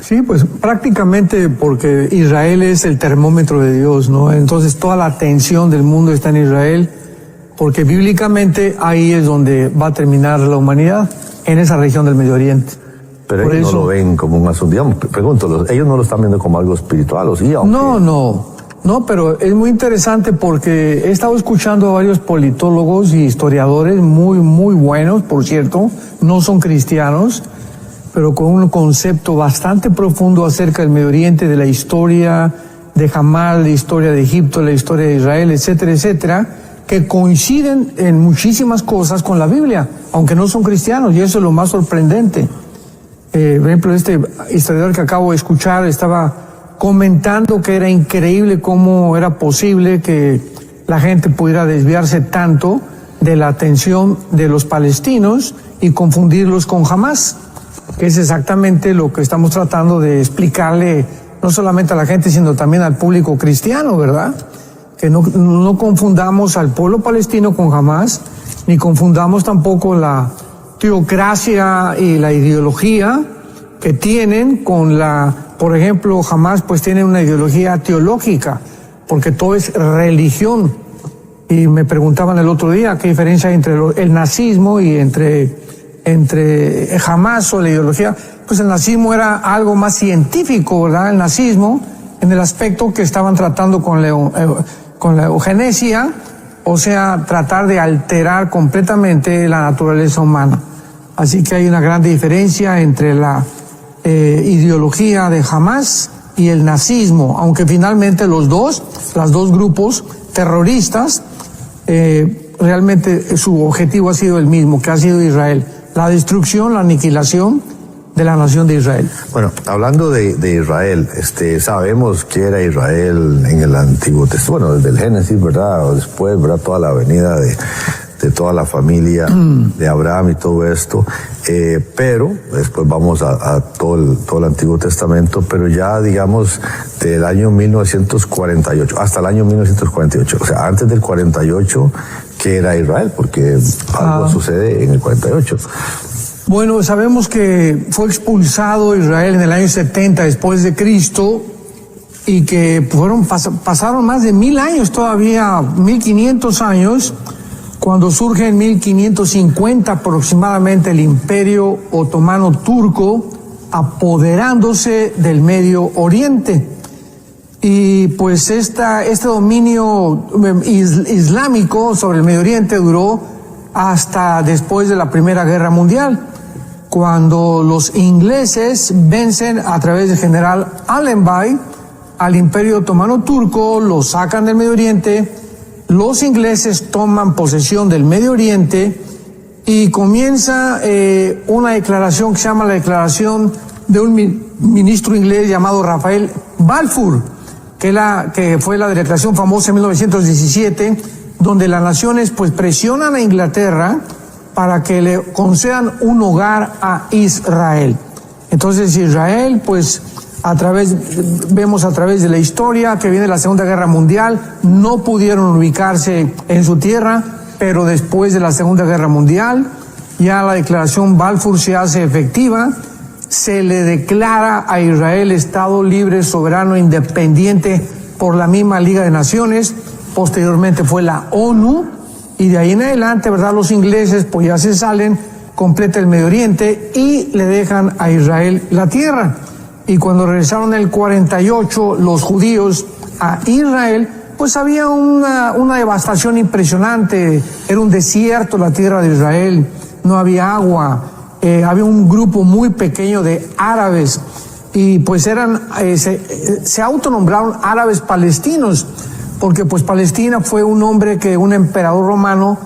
Sí, pues prácticamente porque Israel es el termómetro de Dios, ¿no? Entonces toda la atención del mundo está en Israel, porque bíblicamente ahí es donde va a terminar la humanidad, en esa región del Medio Oriente. Pero ellos no lo ven como un asunto, digamos, pregunto, ellos no lo están viendo como algo espiritual, ¿o sí? No, pero es muy interesante porque he estado escuchando a varios politólogos y historiadores muy, muy buenos, por cierto, no son cristianos, pero con un concepto bastante profundo acerca del Medio Oriente, de la historia de Hamás, la historia de Egipto, la historia de Israel, etcétera, etcétera, que coinciden en muchísimas cosas con la Biblia, aunque no son cristianos, y eso es lo más sorprendente. Por ejemplo, este historiador que acabo de escuchar estaba comentando que era increíble cómo era posible que la gente pudiera desviarse tanto de la atención de los palestinos y confundirlos con Hamás, que es exactamente lo que estamos tratando de explicarle no solamente a la gente, sino también al público cristiano, ¿verdad? Que no confundamos al pueblo palestino con Hamás, ni confundamos tampoco la teocracia y la ideología que tienen con por ejemplo, Hamás pues tiene una ideología teológica, porque todo es religión. Y me preguntaban el otro día qué diferencia hay entre el nazismo y entre Hamás o la ideología. Pues el nazismo era algo más científico, ¿verdad? El nazismo, en el aspecto que estaban tratando con la eugenesia, o sea, tratar de alterar completamente la naturaleza humana. Así que hay una gran diferencia entre la ideología de Hamás y el nazismo, aunque finalmente los dos grupos terroristas, realmente su objetivo ha sido el mismo, que ha sido Israel, la destrucción, la aniquilación de la nación de Israel. Bueno, hablando de Israel, sabemos que era Israel en el Antiguo Testamento, bueno, desde el Génesis, ¿verdad? O después, ¿verdad? Toda la venida de toda la familia de Abraham y todo esto, pero después vamos a todo el Antiguo Testamento, pero ya digamos del año 1948 hasta el año 1948, o sea, antes del 48, ¿qué era Israel? Porque algo sucede en el 48. Bueno, sabemos que fue expulsado Israel en el año 70 después de Cristo, y que pasaron más de 1000 años todavía, 1500 años, cuando surge en 1550 aproximadamente el Imperio Otomano Turco, apoderándose del Medio Oriente. Y pues este dominio islámico sobre el Medio Oriente duró hasta después de la Primera Guerra Mundial, cuando los ingleses vencen a través del general Allenby al Imperio Otomano Turco, lo sacan del Medio Oriente. Los ingleses toman posesión del Medio Oriente y comienza una declaración que se llama la declaración de un ministro inglés llamado Rafael Balfour, que fue la declaración famosa en 1917, donde las naciones pues presionan a Inglaterra para que le concedan un hogar a Israel. Entonces Israel pues vemos a través de la historia que viene la Segunda Guerra Mundial, no pudieron ubicarse en su tierra, pero después de la Segunda Guerra Mundial, ya la declaración Balfour se hace efectiva, se le declara a Israel Estado libre, soberano, independiente por la misma Liga de Naciones, posteriormente fue la ONU, y de ahí en adelante, ¿verdad? Los ingleses pues ya se salen, completa el Medio Oriente y le dejan a Israel la tierra. Y cuando regresaron en el 48 los judíos a Israel, pues había una devastación impresionante. Era un desierto la tierra de Israel, no había agua, había un grupo muy pequeño de árabes y pues se autonombraron árabes palestinos, porque pues Palestina fue un nombre que un emperador romano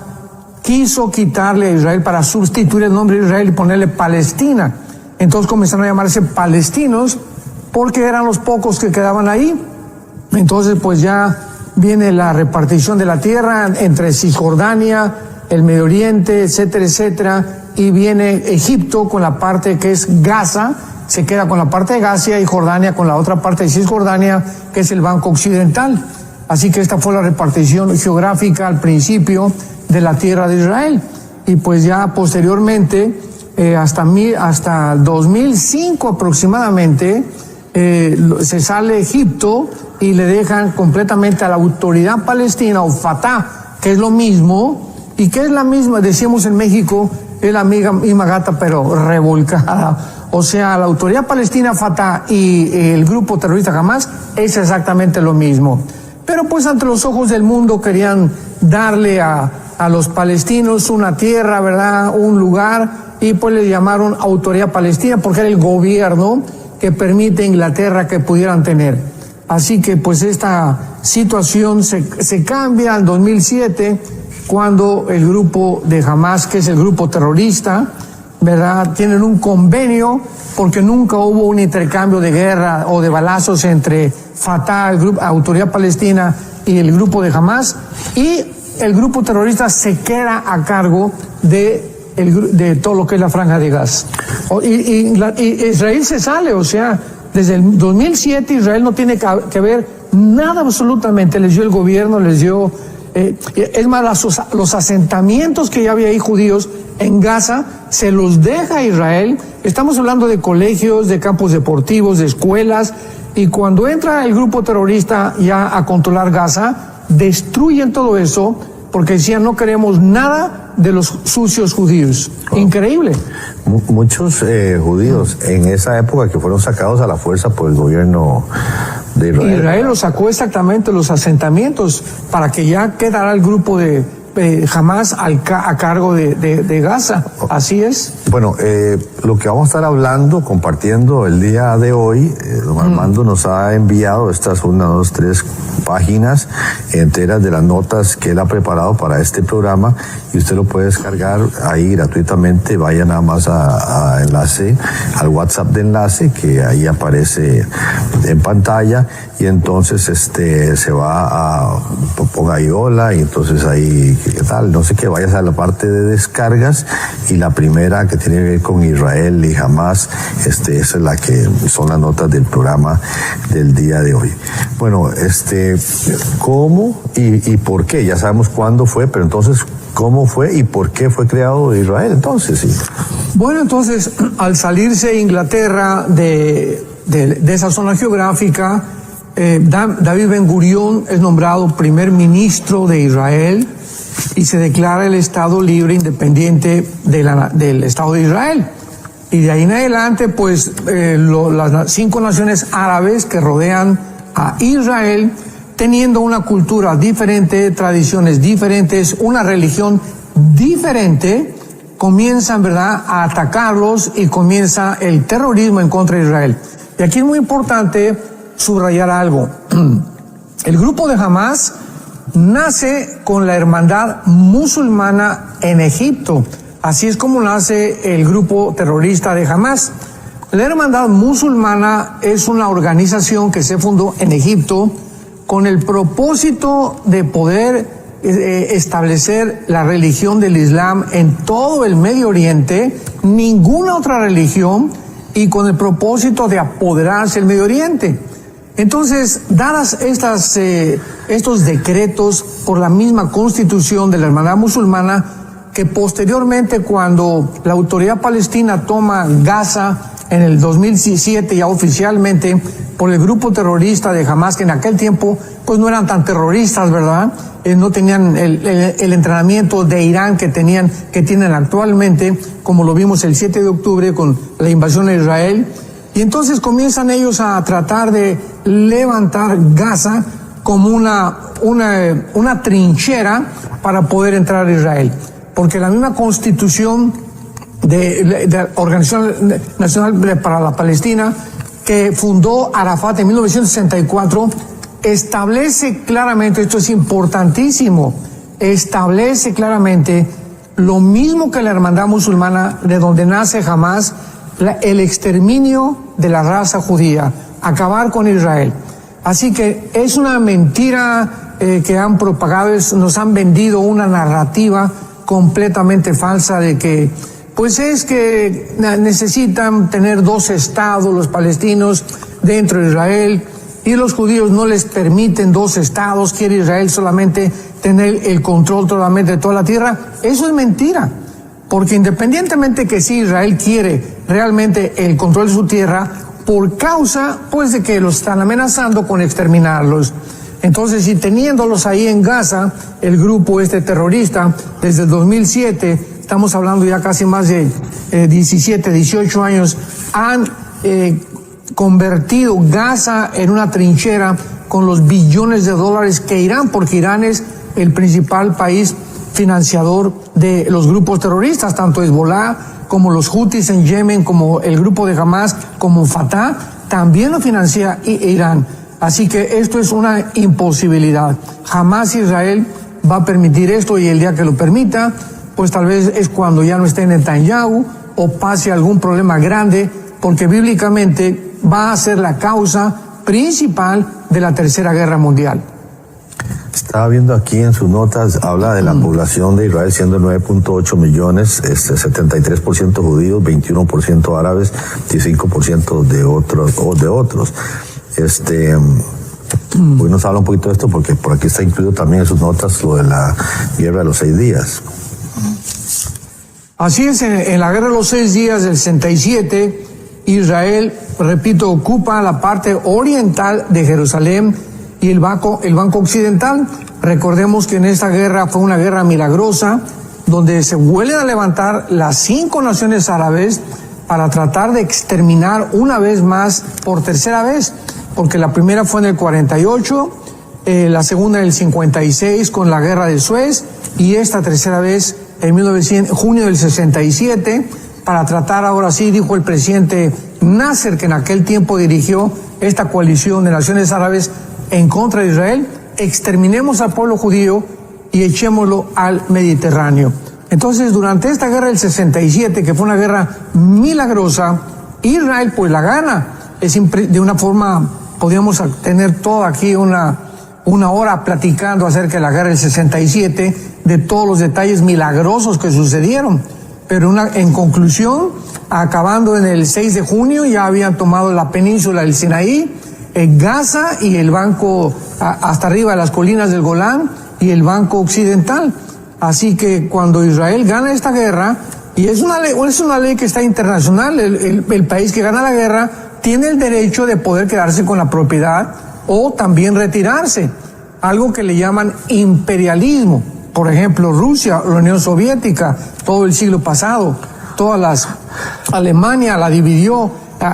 quiso quitarle a Israel para sustituir el nombre de Israel y ponerle Palestina. Entonces comenzaron a llamarse palestinos porque eran los pocos que quedaban ahí. Entonces pues ya viene la repartición de la tierra entre Cisjordania, el Medio Oriente, etcétera, etcétera, y viene Egipto con la parte que es Gaza, se queda con la parte de Gaza, y Jordania con la otra parte de Cisjordania, que es el Banco Occidental. Así que esta fue la repartición geográfica al principio de la tierra de Israel. Y pues ya posteriormente hasta 2005 aproximadamente, se sale de Egipto y le dejan completamente a la autoridad palestina o Fatah, que es lo mismo, y que es la misma, decíamos en México, es la misma gata pero revolcada. O sea, la autoridad palestina Fatah y el grupo terrorista Hamas es exactamente lo mismo. Pero pues ante los ojos del mundo querían darle a los palestinos una tierra, ¿verdad? Un lugar, y pues le llamaron Autoridad Palestina porque era el gobierno que permite a Inglaterra que pudieran tener. Así que pues esta situación se cambia en 2007 cuando el grupo de Hamas, que es el grupo terrorista, ¿verdad? Tienen un convenio porque nunca hubo un intercambio de guerra o de balazos entre Fatah, el grupo Autoridad Palestina y el grupo de Hamas, y el grupo terrorista se queda a cargo de todo lo que es la Franja de Gaza. Y Israel se sale, o sea, desde el 2007 Israel no tiene que ver nada absolutamente, les dio el gobierno, les dio... es más, los asentamientos que ya había ahí judíos en Gaza se los deja a Israel. Estamos hablando de colegios, de campos deportivos, de escuelas, y cuando entra el grupo terrorista ya a controlar Gaza, destruyen todo eso porque decían no queremos nada de los sucios judíos. Increíble. Muchos judíos en esa época que fueron sacados a la fuerza por el gobierno de Israel. Israel los sacó exactamente los asentamientos para que ya quedara el grupo de Hamas a cargo de Gaza. Así es. Bueno, lo que vamos a estar hablando, compartiendo el día de hoy, don Armando nos ha enviado estas 1, 2, 3 páginas enteras de las notas que él ha preparado para este programa, y usted lo puede descargar ahí gratuitamente. Vaya nada más a enlace, al WhatsApp de enlace que ahí aparece en pantalla, y entonces se va a ponga ahí hola, y entonces ahí qué tal, no sé qué, vayas a la parte de descargas, y la primera que tiene que ver con Israel y Hamas, esa es la que son las notas del programa del día de hoy. Bueno, ¿cómo y por qué? Ya sabemos cuándo fue, pero entonces, ¿cómo fue y por qué fue creado Israel entonces? Sí. Bueno, entonces, al salirse Inglaterra de esa zona geográfica, David Ben-Gurión es nombrado primer ministro de Israel y se declara el Estado libre independiente del Estado de Israel. Y de ahí en adelante, pues, las 5 naciones árabes que rodean a Israel, teniendo una cultura diferente, tradiciones diferentes, una religión diferente, comienzan, ¿verdad?, a atacarlos y comienza el terrorismo en contra de Israel. Y aquí es muy importante subrayar algo. El grupo de Hamas nace con la hermandad musulmana en Egipto. Así es como nace el grupo terrorista de Hamas. La hermandad musulmana es una organización que se fundó en Egipto con el propósito de poder establecer la religión del Islam en todo el Medio Oriente, ninguna otra religión, y con el propósito de apoderarse del Medio Oriente. Entonces, dadas estos decretos por la misma constitución de la hermandad musulmana, que posteriormente, cuando la autoridad palestina toma Gaza en el 2007 ya oficialmente por el grupo terrorista de Hamas, que en aquel tiempo pues no eran tan terroristas, ¿verdad? No tenían el entrenamiento de Irán que tienen actualmente, como lo vimos el 7 de octubre con la invasión de Israel. Y entonces comienzan ellos a tratar de levantar Gaza como una trinchera para poder entrar a Israel. Porque la misma constitución de la Organización Nacional para la Palestina, que fundó Arafat en 1964, establece claramente, esto es importantísimo, establece claramente lo mismo que la hermandad musulmana, de donde nace Hamas, el exterminio de la raza judía, acabar con Israel. Así que es una mentira que han propagado, nos han vendido una narrativa completamente falsa de que pues es que necesitan tener 2 estados los palestinos dentro de Israel, y los judíos no les permiten 2 estados, quiere Israel solamente tener el control totalmente de toda la tierra. Eso es mentira. porque independientemente que si Israel quiere realmente el control de su tierra, por causa pues de que los están amenazando con exterminarlos. Entonces, si teniéndolos ahí en Gaza, el grupo terrorista, desde el 2007, estamos hablando ya casi más de 17, 18 años, han convertido Gaza en una trinchera con los billones de dólares que Irán, porque Irán es el principal país financiador de los grupos terroristas, tanto Hezbollah como los Houthis en Yemen, como el grupo de Hamas, como Fatah, también lo financia Irán. Así que esto es una imposibilidad. Jamás Israel va a permitir esto, y el día que lo permita, pues tal vez es cuando ya no esté en Netanyahu o pase algún problema grande, porque bíblicamente va a ser la causa principal de la Tercera Guerra Mundial. Estaba viendo aquí en sus notas, habla de la población de Israel siendo 9.8 millones, 73% judíos, 21% árabes, 15% de otros. Hoy nos habla un poquito de esto porque por aquí está incluido también en sus notas lo de la guerra de los 6 días. Así es, en la guerra de los 6 días del 67, Israel, repito, ocupa la parte oriental de Jerusalén y el banco occidental. Recordemos que en esta guerra fue una guerra milagrosa, donde se vuelven a levantar las 5 naciones árabes para tratar de exterminar una vez más, por tercera vez, porque la primera fue en el 48, la segunda en el 56 con la guerra de Suez, y esta tercera vez en junio del 67, para tratar ahora sí, dijo el presidente Nasser, que en aquel tiempo dirigió esta coalición de naciones árabes en contra de Israel, exterminemos al pueblo judío y echémoslo al Mediterráneo. Entonces, durante esta guerra del 67, que fue una guerra milagrosa, Israel pues la gana. De una forma, podríamos tener toda aquí una hora platicando acerca de la guerra del 67, de todos los detalles milagrosos que sucedieron. Pero en conclusión, acabando en el 6 de junio, ya habían tomado la península del Sinaí, Gaza y el banco hasta arriba de las colinas del Golán y el banco occidental. Así que cuando Israel gana esta guerra, y es una ley que está internacional, el país que gana la guerra tiene el derecho de poder quedarse con la propiedad o también retirarse, algo que le llaman imperialismo. Por ejemplo, Rusia, la Unión Soviética, todo el siglo pasado, Alemania la dividió,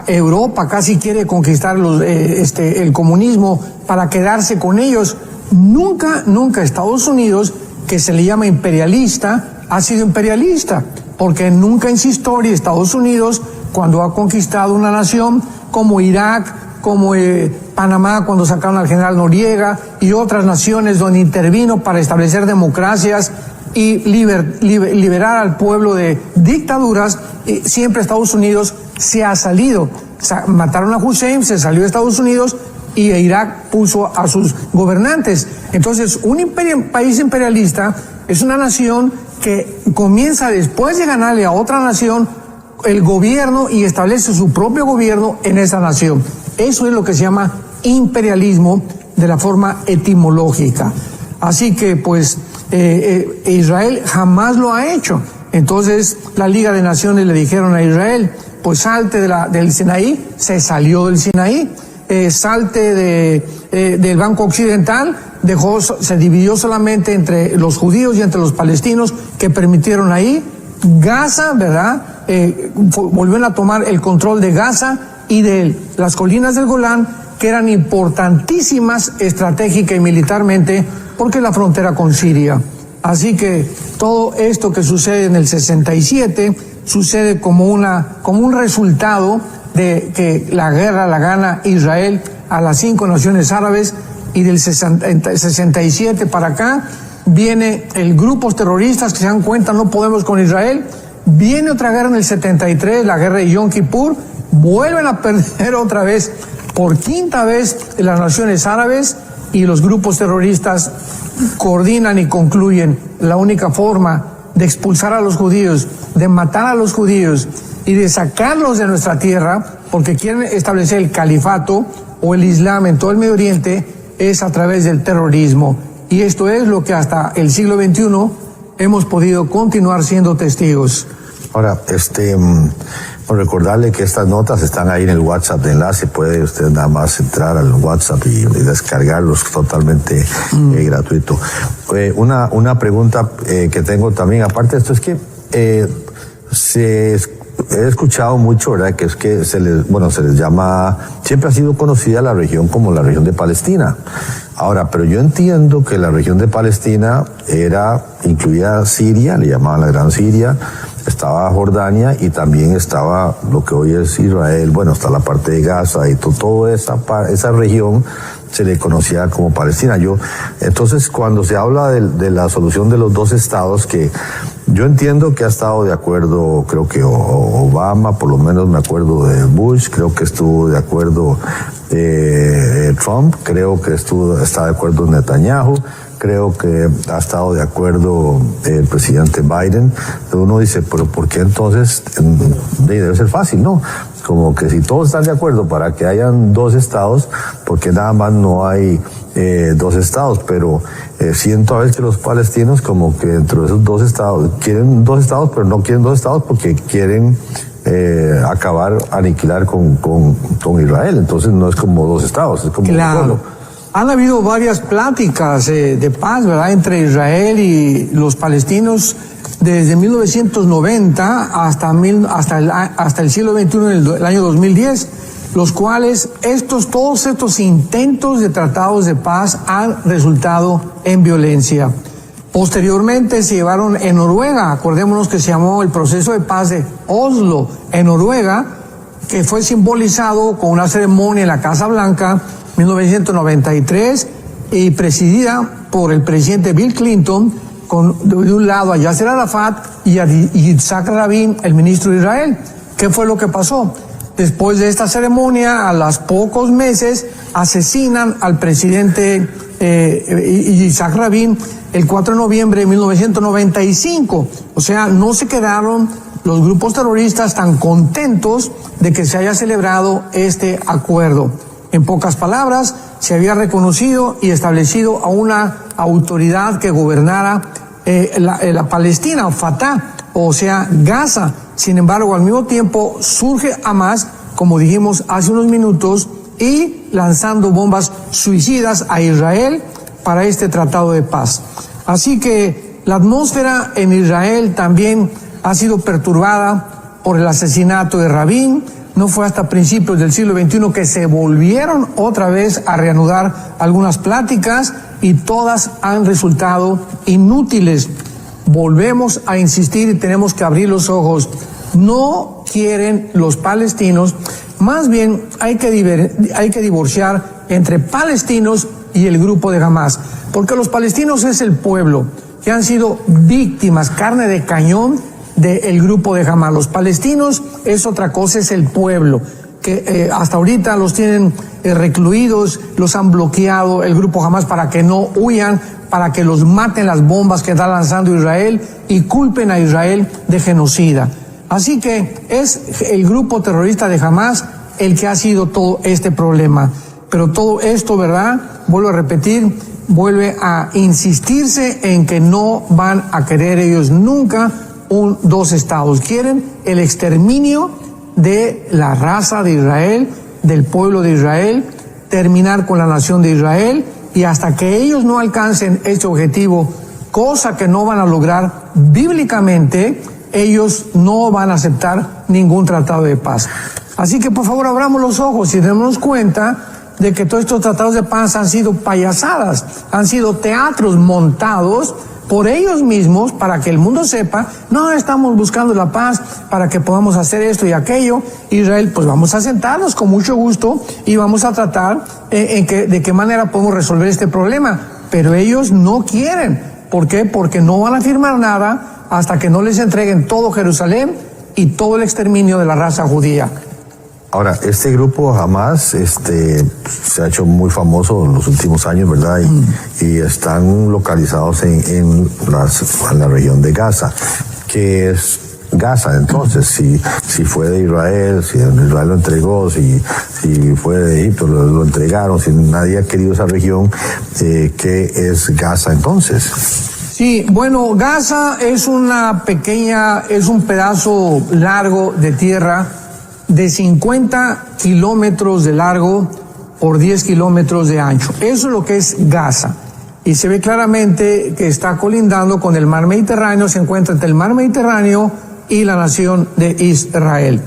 Europa casi quiere conquistar el comunismo para quedarse con ellos. Nunca Estados Unidos, que se le llama imperialista, ha sido imperialista, porque nunca en su historia Estados Unidos, cuando ha conquistado una nación como Irak, como Panamá cuando sacaron al general Noriega y otras naciones donde intervino para establecer democracias y liberar al pueblo de dictaduras, siempre Estados Unidos se ha salido. Mataron a Hussein, se salió de Estados Unidos y Irak puso a sus gobernantes. Entonces, país imperialista es una nación que comienza después de ganarle a otra nación el gobierno y establece su propio gobierno en esa nación. Eso es lo que se llama imperialismo de la forma etimológica. Así que pues Israel jamás lo ha hecho. Entonces la Liga de Naciones le dijeron a Israel, pues salte del Sinaí, se salió del Sinaí, salte del Banco Occidental, se dividió solamente entre los judíos y entre los palestinos que permitieron ahí. Gaza, ¿verdad? Volvieron a tomar el control de Gaza y de las colinas del Golán, que eran importantísimas estratégica y militarmente, porque es la frontera con Siria. Así que todo esto que sucede en el 67 sucede como un resultado de que la guerra la gana Israel a las 5 naciones árabes, y del 67 para acá viene el grupos terroristas que se dan cuenta no podemos con Israel. Viene otra guerra en el 73, la guerra de Yom Kippur, vuelven a perder otra vez, por 5ª vez, las naciones árabes, y los grupos terroristas coordinan y concluyen la única forma de expulsar a los judíos, de matar a los judíos y de sacarlos de nuestra tierra, porque quieren establecer el califato o el Islam en todo el Medio Oriente, es a través del terrorismo. Y esto es lo que hasta el siglo XXI hemos podido continuar siendo testigos. Ahora, recordarle que estas notas están ahí en el WhatsApp de Enlace. Puede usted nada más entrar al WhatsApp y descargarlos totalmente gratuito. Una pregunta que tengo también, aparte de esto, es que he escuchado mucho, ¿verdad? Que es que se les llama, siempre ha sido conocida la región como la región de Palestina. Ahora, pero yo entiendo que la región de Palestina incluía Siria, le llamaban la Gran Siria, estaba Jordania y también estaba lo que hoy es Israel, está la parte de Gaza y toda esa región se le conocía como Palestina. Entonces, cuando se habla de la solución de los dos estados, que yo entiendo que ha estado de acuerdo, creo que Obama, por lo menos me acuerdo de Bush, creo que estuvo de acuerdo Trump, creo que está de acuerdo Netanyahu, creo que ha estado de acuerdo el presidente Biden. Uno dice, pero ¿por qué entonces? Debe ser fácil, ¿no? Como que si todos están de acuerdo para que hayan dos estados, porque nada más no hay dos estados, pero siento a veces que los palestinos como que dentro de esos dos estados quieren dos estados, pero no quieren dos estados porque quieren aniquilar con Israel. Entonces no es como dos estados, es como un pueblo. Han habido varias pláticas de paz, ¿verdad?, entre Israel y los palestinos desde 1990 hasta el siglo XXI, el año 2010, los cuales todos estos intentos de tratados de paz han resultado en violencia. Posteriormente se llevaron en Noruega, acordémonos que se llamó el proceso de paz de Oslo en Noruega, que fue simbolizado con una ceremonia en la Casa Blanca 1993 y presidida por el presidente Bill Clinton, de un lado a Yasser Arafat y a Yitzhak Rabin, el ministro de Israel. ¿Qué fue lo que pasó? Después de esta ceremonia, a los pocos meses, asesinan al presidente Yitzhak Rabin el 4 de noviembre de 1995. O sea, no se quedaron los grupos terroristas tan contentos de que se haya celebrado este acuerdo. En pocas palabras, se había reconocido y establecido a una autoridad que gobernara la Palestina, Fatah, o sea, Gaza. Sin embargo, al mismo tiempo surge Hamas, como dijimos hace unos minutos, y lanzando bombas suicidas a Israel para este tratado de paz. Así que la atmósfera en Israel también ha sido perturbada por el asesinato de Rabin. No fue hasta principios del siglo XXI que se volvieron otra vez a reanudar algunas pláticas y todas han resultado inútiles. Volvemos a insistir y tenemos que abrir los ojos. No quieren los palestinos, más bien hay que divorciar entre palestinos y el grupo de Hamas, porque los palestinos es el pueblo que han sido víctimas, carne de cañón del grupo de Hamas. Los palestinos es otra cosa, es el pueblo, que hasta ahorita los tienen recluidos, los han bloqueado el grupo Hamas para que no huyan, para que los maten las bombas que está lanzando Israel y culpen a Israel de genocida. Así que es el grupo terrorista de Hamas el que ha sido todo este problema. Pero todo esto, ¿verdad?, vuelvo a repetir, vuelve a insistirse en que no van a querer ellos nunca dos estados. Quieren el exterminio de la raza de Israel, del pueblo de Israel, terminar con la nación de Israel, y hasta que ellos no alcancen este objetivo, cosa que no van a lograr bíblicamente, ellos no van a aceptar ningún tratado de paz. Así que por favor abramos los ojos y démonos cuenta de que todos estos tratados de paz han sido payasadas, han sido teatros montados por ellos mismos para que el mundo sepa, no estamos buscando la paz para que podamos hacer esto y aquello. Israel, pues vamos a sentarnos con mucho gusto y vamos a tratar de qué manera podemos resolver este problema. Pero ellos no quieren. ¿Por qué? Porque no van a firmar nada hasta que no les entreguen todo Jerusalén y todo el exterminio de la raza judía. Ahora, este grupo Hamas se ha hecho muy famoso en los últimos años, ¿verdad? Y están localizados en la región de Gaza. ¿Qué es Gaza entonces? Si fue de Israel, si Israel lo entregó, si fue de Egipto, lo entregaron, si nadie ha querido esa región, ¿qué es Gaza entonces? Sí, bueno, Gaza es un pedazo largo de tierra de 50 kilómetros de largo por 10 kilómetros de ancho. Eso es lo que es Gaza. Y se ve claramente que está colindando con el mar Mediterráneo, se encuentra entre el mar Mediterráneo y la nación de Israel.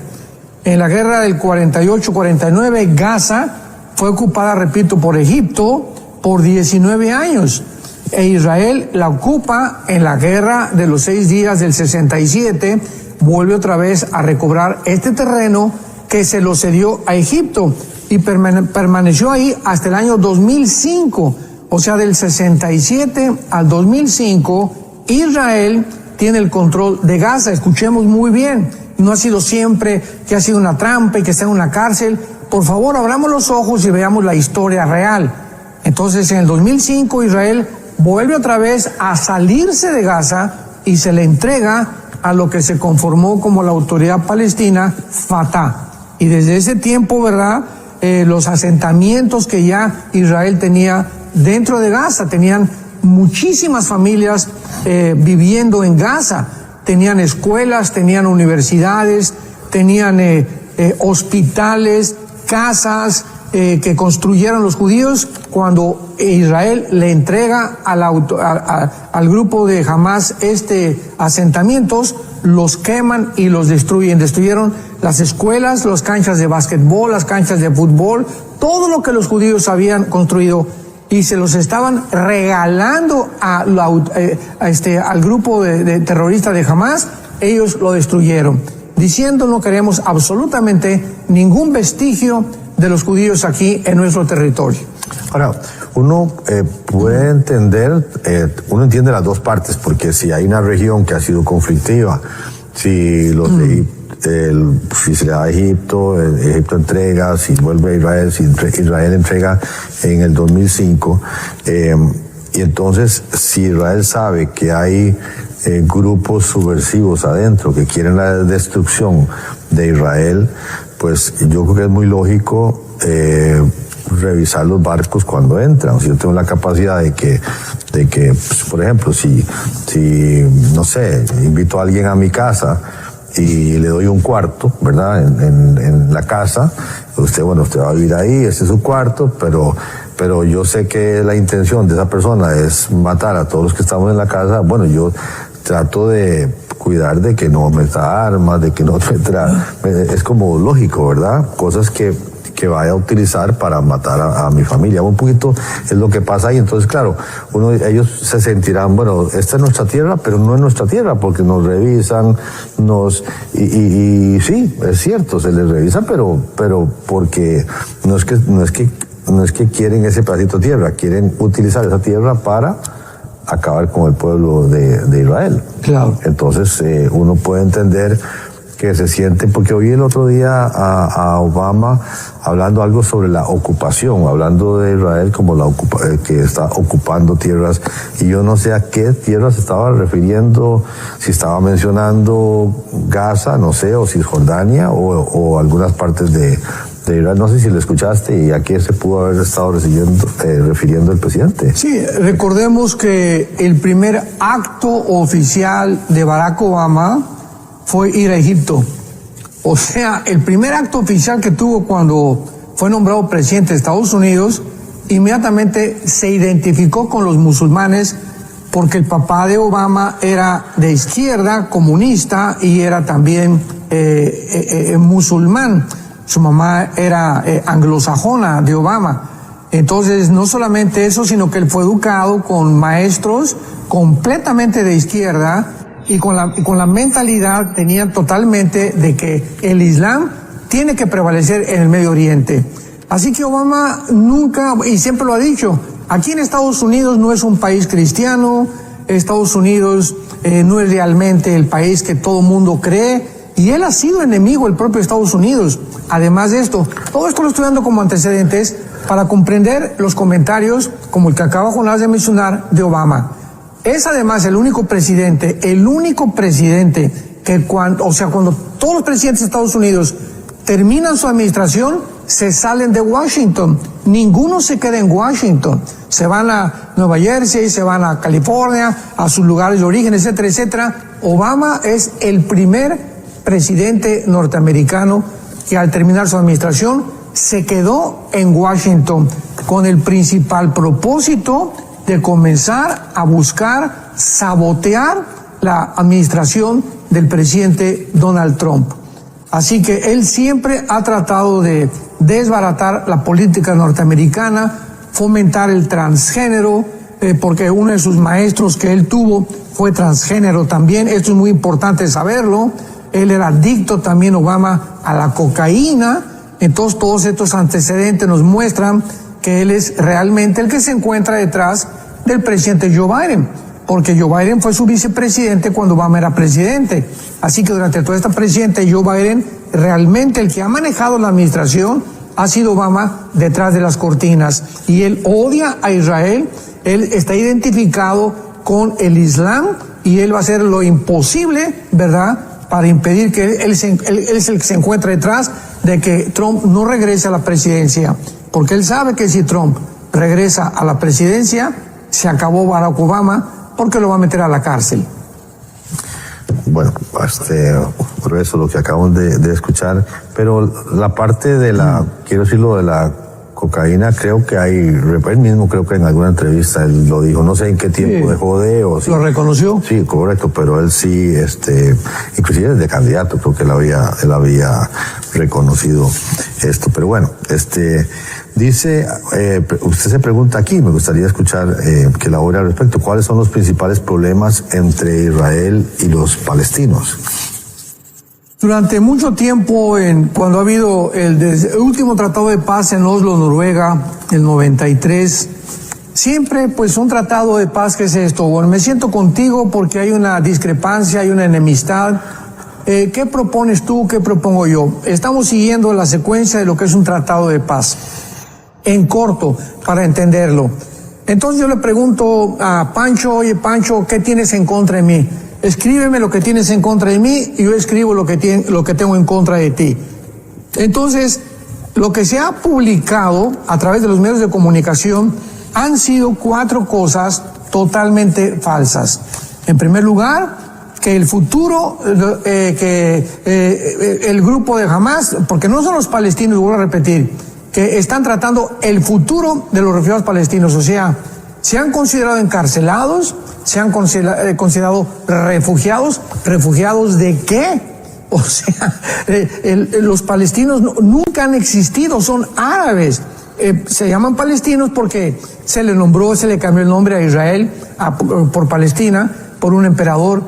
En la guerra del 48-49, Gaza fue ocupada, repito, por Egipto por 19 años. E Israel la ocupa en la guerra de los 6 días del 67, vuelve otra vez a recobrar este terreno que se lo cedió a Egipto y permaneció ahí hasta el año 2005, o sea, del 67 al 2005, Israel tiene el control de Gaza. Escuchemos muy bien, no ha sido siempre que ha sido una trampa y que está en una cárcel. Por favor, abramos los ojos y veamos la historia real. Entonces, en el 2005, Israel vuelve otra vez a salirse de Gaza y se le entrega a lo que se conformó como la Autoridad Palestina, Fatah. Y desde ese tiempo, ¿verdad?, los asentamientos que ya Israel tenía dentro de Gaza, tenían muchísimas familias viviendo en Gaza, tenían escuelas, tenían universidades, tenían hospitales, casas que construyeron los judíos. Cuando Israel le entrega al grupo de Hamas asentamientos, los queman y los destruyen. Destruyeron las escuelas, las canchas de básquetbol, las canchas de fútbol, todo lo que los judíos habían construido, y se los estaban regalando al grupo de terroristas de Hamas. Ellos lo destruyeron, diciendo: no queremos absolutamente ningún vestigio de los judíos aquí en nuestro territorio. Ahora, uno puede entender, uno entiende las dos partes, porque si hay una región que ha sido conflictiva, si si se le da a Egipto, Egipto entrega, si vuelve a Israel, si Israel entrega en el 2005, y entonces si Israel sabe que hay grupos subversivos adentro que quieren la destrucción de Israel, pues yo creo que es muy lógico revisar los barcos cuando entran. Si yo tengo la capacidad de que pues, por ejemplo, si no sé, invito a alguien a mi casa y le doy un cuarto, ¿verdad?, en la casa, usted va a vivir ahí, ese es su cuarto, pero yo sé que la intención de esa persona es matar a todos los que estamos en la casa. Bueno, yo trato de cuidar de que no meta armas, de que no meta, es como lógico, ¿verdad?, cosas que vaya a utilizar para matar a mi familia. Un poquito es lo que pasa ahí. Entonces, claro, ellos se sentirán, bueno, esta es nuestra tierra, pero no es nuestra tierra, porque nos revisan, y sí, es cierto, se les revisa, pero porque no es que quieren ese pedacito de tierra, quieren utilizar esa tierra para acabar con el pueblo de Israel. Claro. Entonces, uno puede entender que se siente, porque oí el otro día a Obama hablando algo sobre la ocupación, hablando de Israel como que está ocupando tierras, y yo no sé a qué tierras estaba refiriendo, si estaba mencionando Gaza, no sé, o Cisjordania, o algunas partes de Israel. No sé si lo escuchaste y a qué se pudo haber estado refiriendo el presidente. Sí, recordemos que el primer acto oficial de Barack Obama fue ir a Egipto. O sea, el primer acto oficial que tuvo cuando fue nombrado presidente de Estados Unidos, inmediatamente se identificó con los musulmanes, porque el papá de Obama era de izquierda, comunista, y era también musulmán. Su mamá era anglosajona de Obama. Entonces, no solamente eso, sino que él fue educado con maestros completamente de izquierda, y con la mentalidad tenían totalmente de que el Islam tiene que prevalecer en el Medio Oriente. Así que Obama nunca, y siempre lo ha dicho, aquí en Estados Unidos no es un país cristiano, Estados Unidos no es realmente el país que todo mundo cree, y él ha sido enemigo del propio Estados Unidos. Además de esto, todo esto lo estoy dando como antecedentes para comprender los comentarios como el que acaba Jonás de mencionar de Obama. Es además el único presidente que cuando todos los presidentes de Estados Unidos terminan su administración, se salen de Washington. Ninguno se queda en Washington. Se van a Nueva Jersey, se van a California, a sus lugares de origen, etcétera, etcétera. Obama es el primer presidente norteamericano que al terminar su administración se quedó en Washington con el principal propósito de comenzar a buscar sabotear la administración del presidente Donald Trump. Así que él siempre ha tratado de desbaratar la política norteamericana, fomentar el transgénero, porque uno de sus maestros que él tuvo fue transgénero también. Esto es muy importante saberlo. Él era adicto también, Obama, a la cocaína. Entonces todos estos antecedentes nos muestran que él es realmente el que se encuentra detrás del presidente Joe Biden, porque Joe Biden fue su vicepresidente cuando Obama era presidente. Así que durante toda esta presidencia Joe Biden, realmente el que ha manejado la administración ha sido Obama detrás de las cortinas. Y él odia a Israel, él está identificado con el Islam y él va a hacer lo imposible, ¿verdad?, para impedir que él es el que se encuentra detrás de que Trump no regrese a la presidencia. Porque él sabe que si Trump regresa a la presidencia, se acabó Barack Obama, porque lo va a meter a la cárcel. Bueno, grueso lo que acabamos de escuchar, pero la parte de quiero decirlo, de la cocaína, creo que él mismo creo que en alguna entrevista él lo dijo, no sé en qué tiempo dejó o si ¿lo reconoció? Sí, correcto, pero él sí, inclusive desde candidato creo que él había reconocido esto, pero bueno, dice, usted se pregunta aquí, me gustaría escuchar que elabore al respecto, ¿cuáles son los principales problemas entre Israel y los palestinos? Durante mucho tiempo, cuando ha habido el último tratado de paz en Oslo, Noruega, el 93, siempre pues un tratado de paz, ¿qué es esto? Bueno, me siento contigo porque hay una discrepancia, hay una enemistad. ¿Qué propones tú? ¿Qué propongo yo? Estamos siguiendo la secuencia de lo que es un tratado de paz. En corto, para entenderlo. Entonces yo le pregunto a Pancho, oye Pancho, ¿qué tienes en contra de mí? Escríbeme lo que tienes en contra de mí y yo escribo lo que tengo en contra de ti. Entonces, lo que se ha publicado a través de los medios de comunicación han sido 4 cosas totalmente falsas. En primer lugar, que el futuro, el grupo de Hamas, porque no son los palestinos, vuelvo a repetir, que están tratando el futuro de los refugiados palestinos, o sea, se han considerado encarcelados, se han considerado refugiados. ¿Refugiados de qué? O sea, los palestinos nunca han existido, son árabes. Se llaman palestinos porque se le cambió el nombre a Israel por Palestina, por un emperador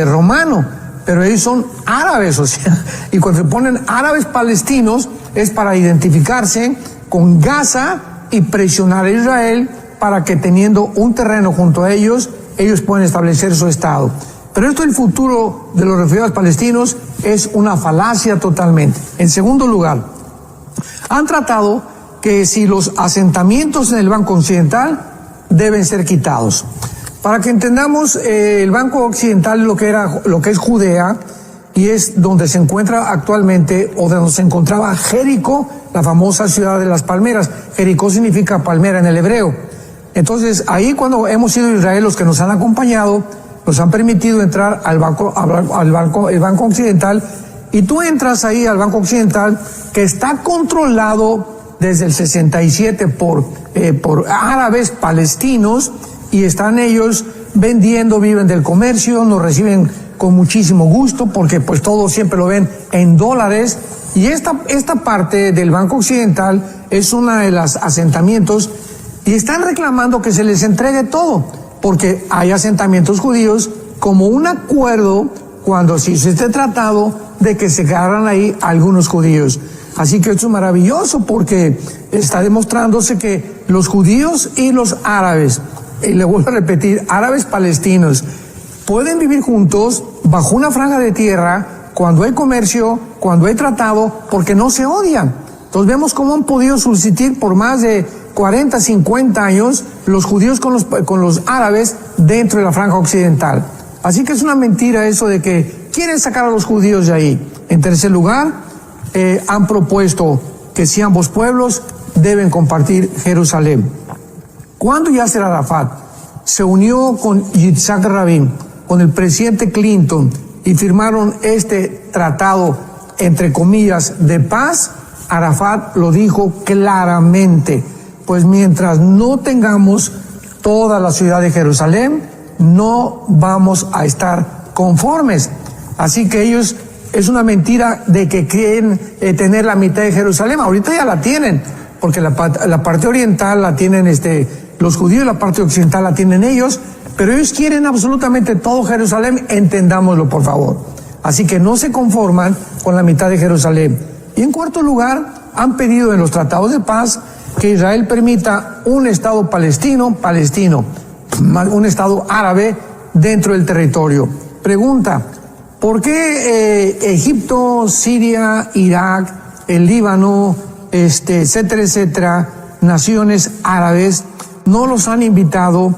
romano, pero ellos son árabes, o sea, y cuando se ponen árabes palestinos es para identificarse con Gaza y presionar a Israel para que teniendo un terreno junto a ellos puedan establecer su estado. Pero esto del futuro de los refugiados palestinos es una falacia totalmente. En segundo lugar, han tratado que si los asentamientos en el Banco Occidental deben ser quitados. Para que entendamos, el Banco Occidental lo que es Judea, y es donde se encuentra actualmente, o donde se encontraba Jericó, la famosa ciudad de las palmeras. Jericó significa palmera en el hebreo. Entonces, ahí cuando hemos ido a Israel, los que nos han acompañado, nos han permitido entrar el Banco Occidental, y tú entras ahí al Banco Occidental, que está controlado desde el 67 por árabes palestinos, y están ellos vendiendo, viven del comercio, nos reciben con muchísimo gusto, porque pues todos siempre lo ven en dólares, y esta parte del Banco Occidental es una de los asentamientos, y están reclamando que se les entregue todo, porque hay asentamientos judíos como un acuerdo cuando se hizo este tratado de que se quedaran ahí algunos judíos. Así que esto es maravilloso porque está demostrándose que los judíos y los árabes, y le vuelvo a repetir, árabes palestinos, pueden vivir juntos bajo una franja de tierra cuando hay comercio, cuando hay tratado, porque no se odian. Entonces vemos cómo han podido subsistir por más de 40, 50 años los judíos con los árabes dentro de la franja occidental. Así que es una mentira eso de que quieren sacar a los judíos de ahí. En tercer lugar, han propuesto que si ambos pueblos deben compartir Jerusalén. Cuando Yasser Arafat se unió con Yitzhak Rabin, con el presidente Clinton, y firmaron este tratado, entre comillas, de paz, Arafat lo dijo claramente: pues mientras no tengamos toda la ciudad de Jerusalén, no vamos a estar conformes. Así que ellos, es una mentira de que quieren tener la mitad de Jerusalén. Ahorita ya la tienen, porque la parte oriental la tienen los judíos, la parte occidental la tienen ellos, pero ellos quieren absolutamente todo Jerusalén, entendámoslo por favor. Así que no se conforman con la mitad de Jerusalén. Y en cuarto lugar, han pedido en los tratados de paz que Israel permita un Estado palestino, un Estado árabe dentro del territorio. Pregunta: ¿por qué Egipto, Siria, Irak, el Líbano, etcétera, naciones árabes, no los han invitado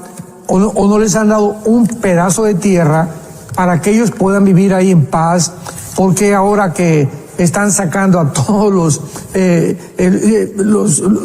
o no les han dado un pedazo de tierra para que ellos puedan vivir ahí en paz? Porque ahora que están sacando a todos los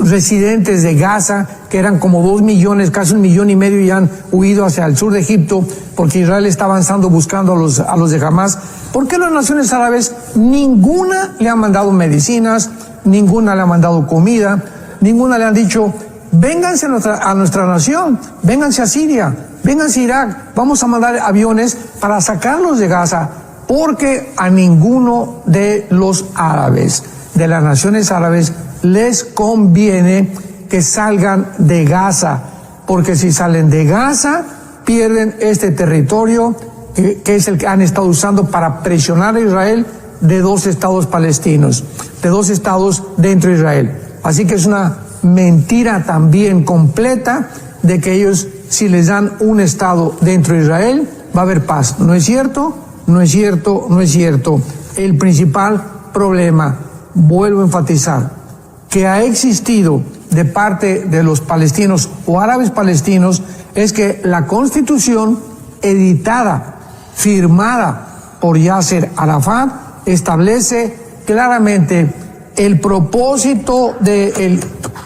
residentes de Gaza, que eran como 2 millones, casi 1,5 millones, y han huido hacia el sur de Egipto, porque Israel está avanzando buscando a los de Hamas? ¿Por qué las naciones árabes ninguna le han mandado medicinas, ninguna le ha mandado comida, ninguna le han dicho: vénganse a nuestra nación, vénganse a Siria, vénganse a Irak, vamos a mandar aviones para sacarlos de Gaza? Porque a ninguno de los árabes, de las naciones árabes, les conviene que salgan de Gaza, porque si salen de Gaza, pierden este territorio que es el que han estado usando para presionar a Israel de 2 estados palestinos, de 2 estados dentro de Israel. Así que es una mentira también completa de que ellos, si les dan un estado dentro de Israel, va a haber paz. ¿No es cierto? No es cierto, no es cierto. El principal problema, vuelvo a enfatizar, que ha existido de parte de los palestinos o árabes palestinos, es que la Constitución editada, firmada por Yasser Arafat, establece claramente el propósito de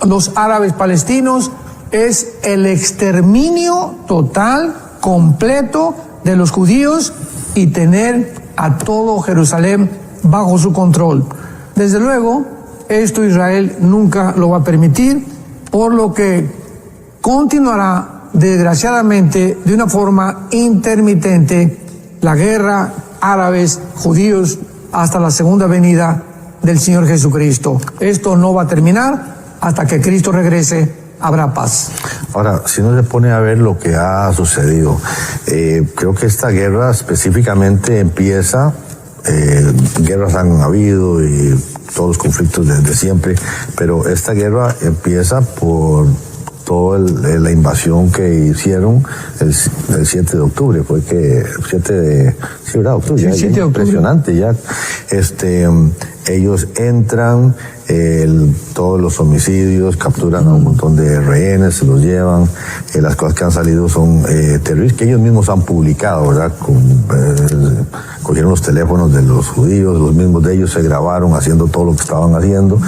los árabes palestinos es el exterminio total, completo de los judíos, y tener a todo Jerusalén bajo su control. Desde luego, esto Israel nunca lo va a permitir, por lo que continuará, desgraciadamente, de una forma intermitente, la guerra árabes-judíos hasta la segunda venida del Señor Jesucristo. Esto no va a terminar hasta que Cristo regrese. Habrá paz. Ahora, si uno se pone a ver lo que ha sucedido, creo que esta guerra específicamente empieza, guerras han habido y todos los conflictos desde siempre, pero esta guerra empieza por toda la invasión que hicieron el 7 de octubre, fue que 7 de octubre, sí, ya, 7 de octubre. Impresionante ya. Ellos entran, todos los homicidios, capturan a un montón de rehenes, se los llevan, las cosas que han salido son terribles, que ellos mismos han publicado, ¿verdad? Cogieron los teléfonos de los judíos, los mismos de ellos se grabaron haciendo todo lo que estaban haciendo,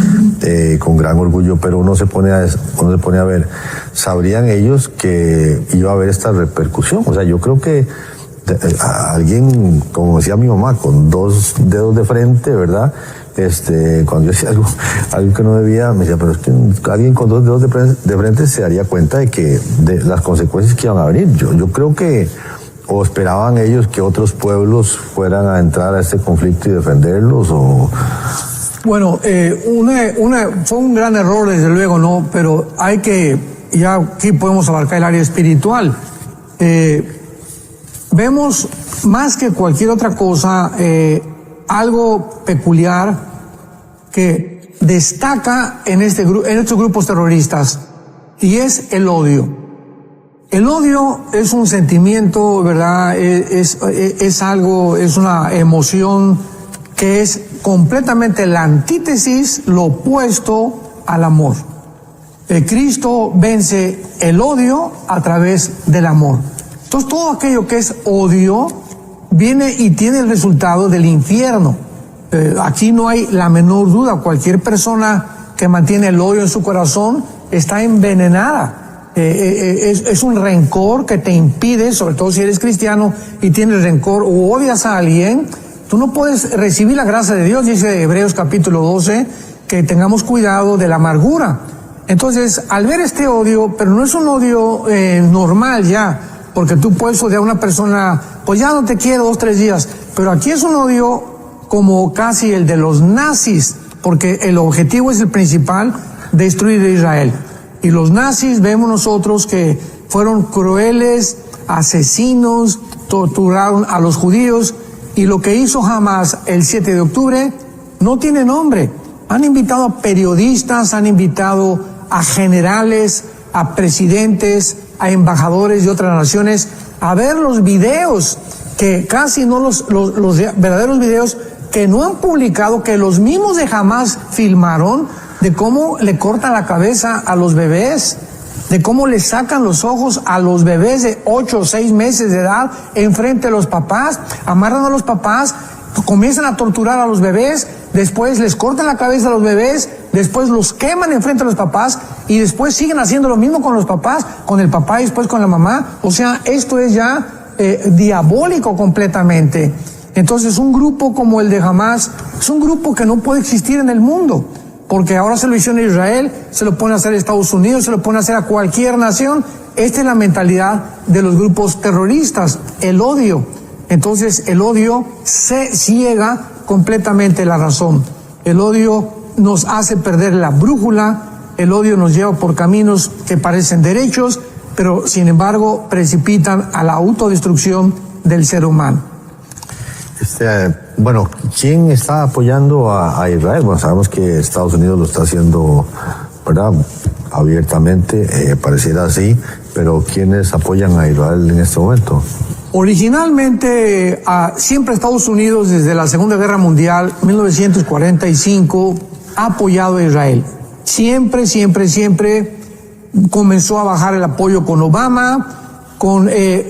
con gran orgullo, pero uno se pone a ver, ¿sabrían ellos que iba a haber esta repercusión? O sea, yo creo que alguien, como decía mi mamá, con 2 dedos de frente, ¿verdad? Cuando yo decía algo que no debía, me decía, pero es que alguien con 2 dedos de frente se daría cuenta de las consecuencias que iban a venir. Yo creo que, o esperaban ellos que otros pueblos fueran a entrar a este conflicto y defenderlos, o... Bueno, fue un gran error, desde luego, ¿no? Pero hay que, ya aquí podemos abarcar el área espiritual. Vemos más que cualquier otra cosa algo peculiar que destaca en estos grupos terroristas, y es el odio. El odio es un sentimiento, ¿verdad? Es algo, es una emoción que es completamente la antítesis, lo opuesto al amor. Cristo vence el odio a través del amor. Entonces, todo aquello que es odio viene y tiene el resultado del infierno. Aquí no hay la menor duda. Cualquier persona que mantiene el odio en su corazón está envenenada. es un rencor que te impide, sobre todo si eres cristiano y tienes rencor o odias a alguien, tú no puedes recibir la gracia de Dios. Dice Hebreos capítulo 12 que tengamos cuidado de la amargura. Entonces, al ver este odio, pero no es un odio normal ya, porque tú puedes odiar a una persona, pues ya no te quiero 2, 3 días, pero aquí es un odio como casi el de los nazis, porque el objetivo es el principal, destruir a Israel. Y los nazis vemos nosotros que fueron crueles, asesinos, torturaron a los judíos, y lo que hizo Hamas el 7 de octubre no tiene nombre. Han invitado a periodistas, han invitado a generales, a presidentes, a embajadores de otras naciones a ver los videos, que casi no los verdaderos videos que no han publicado, que los mismos de Hamas filmaron, de cómo le cortan la cabeza a los bebés, de cómo le sacan los ojos a los bebés de 8 o 6 meses de edad enfrente de los papás, amarran a los papás, comienzan a torturar a los bebés, después les cortan la cabeza a los bebés, después los queman enfrente de los papás y después siguen haciendo lo mismo con los papás, con el papá y después con la mamá. O sea, esto es ya diabólico completamente. Entonces, un grupo como el de Hamas es un grupo que no puede existir en el mundo, porque ahora se lo hicieron a Israel, se lo pueden hacer a Estados Unidos, se lo pueden hacer a cualquier nación. Esta es la mentalidad de los grupos terroristas, el odio. Entonces, el odio se ciega completamente la razón. El odio nos hace perder la brújula, el odio nos lleva por caminos que parecen derechos, pero sin embargo precipitan a la autodestrucción del ser humano. Bueno, ¿quién está apoyando a Israel? Bueno, sabemos que Estados Unidos lo está haciendo, ¿verdad?, abiertamente, pareciera así, pero ¿quiénes apoyan a Israel en este momento? Originalmente, siempre Estados Unidos, desde la Segunda Guerra Mundial, 1945, ha apoyado a Israel. Siempre comenzó a bajar el apoyo con Obama,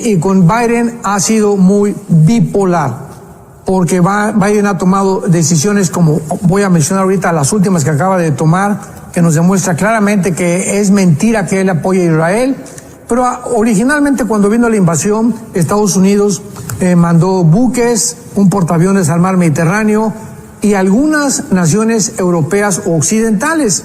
y con Biden ha sido muy bipolar, porque Biden ha tomado decisiones como voy a mencionar ahorita las últimas que acaba de tomar, que nos demuestra claramente que es mentira que él apoya a Israel. Pero originalmente, cuando vino la invasión, Estados Unidos mandó buques, un portaaviones al mar Mediterráneo y algunas naciones europeas o occidentales.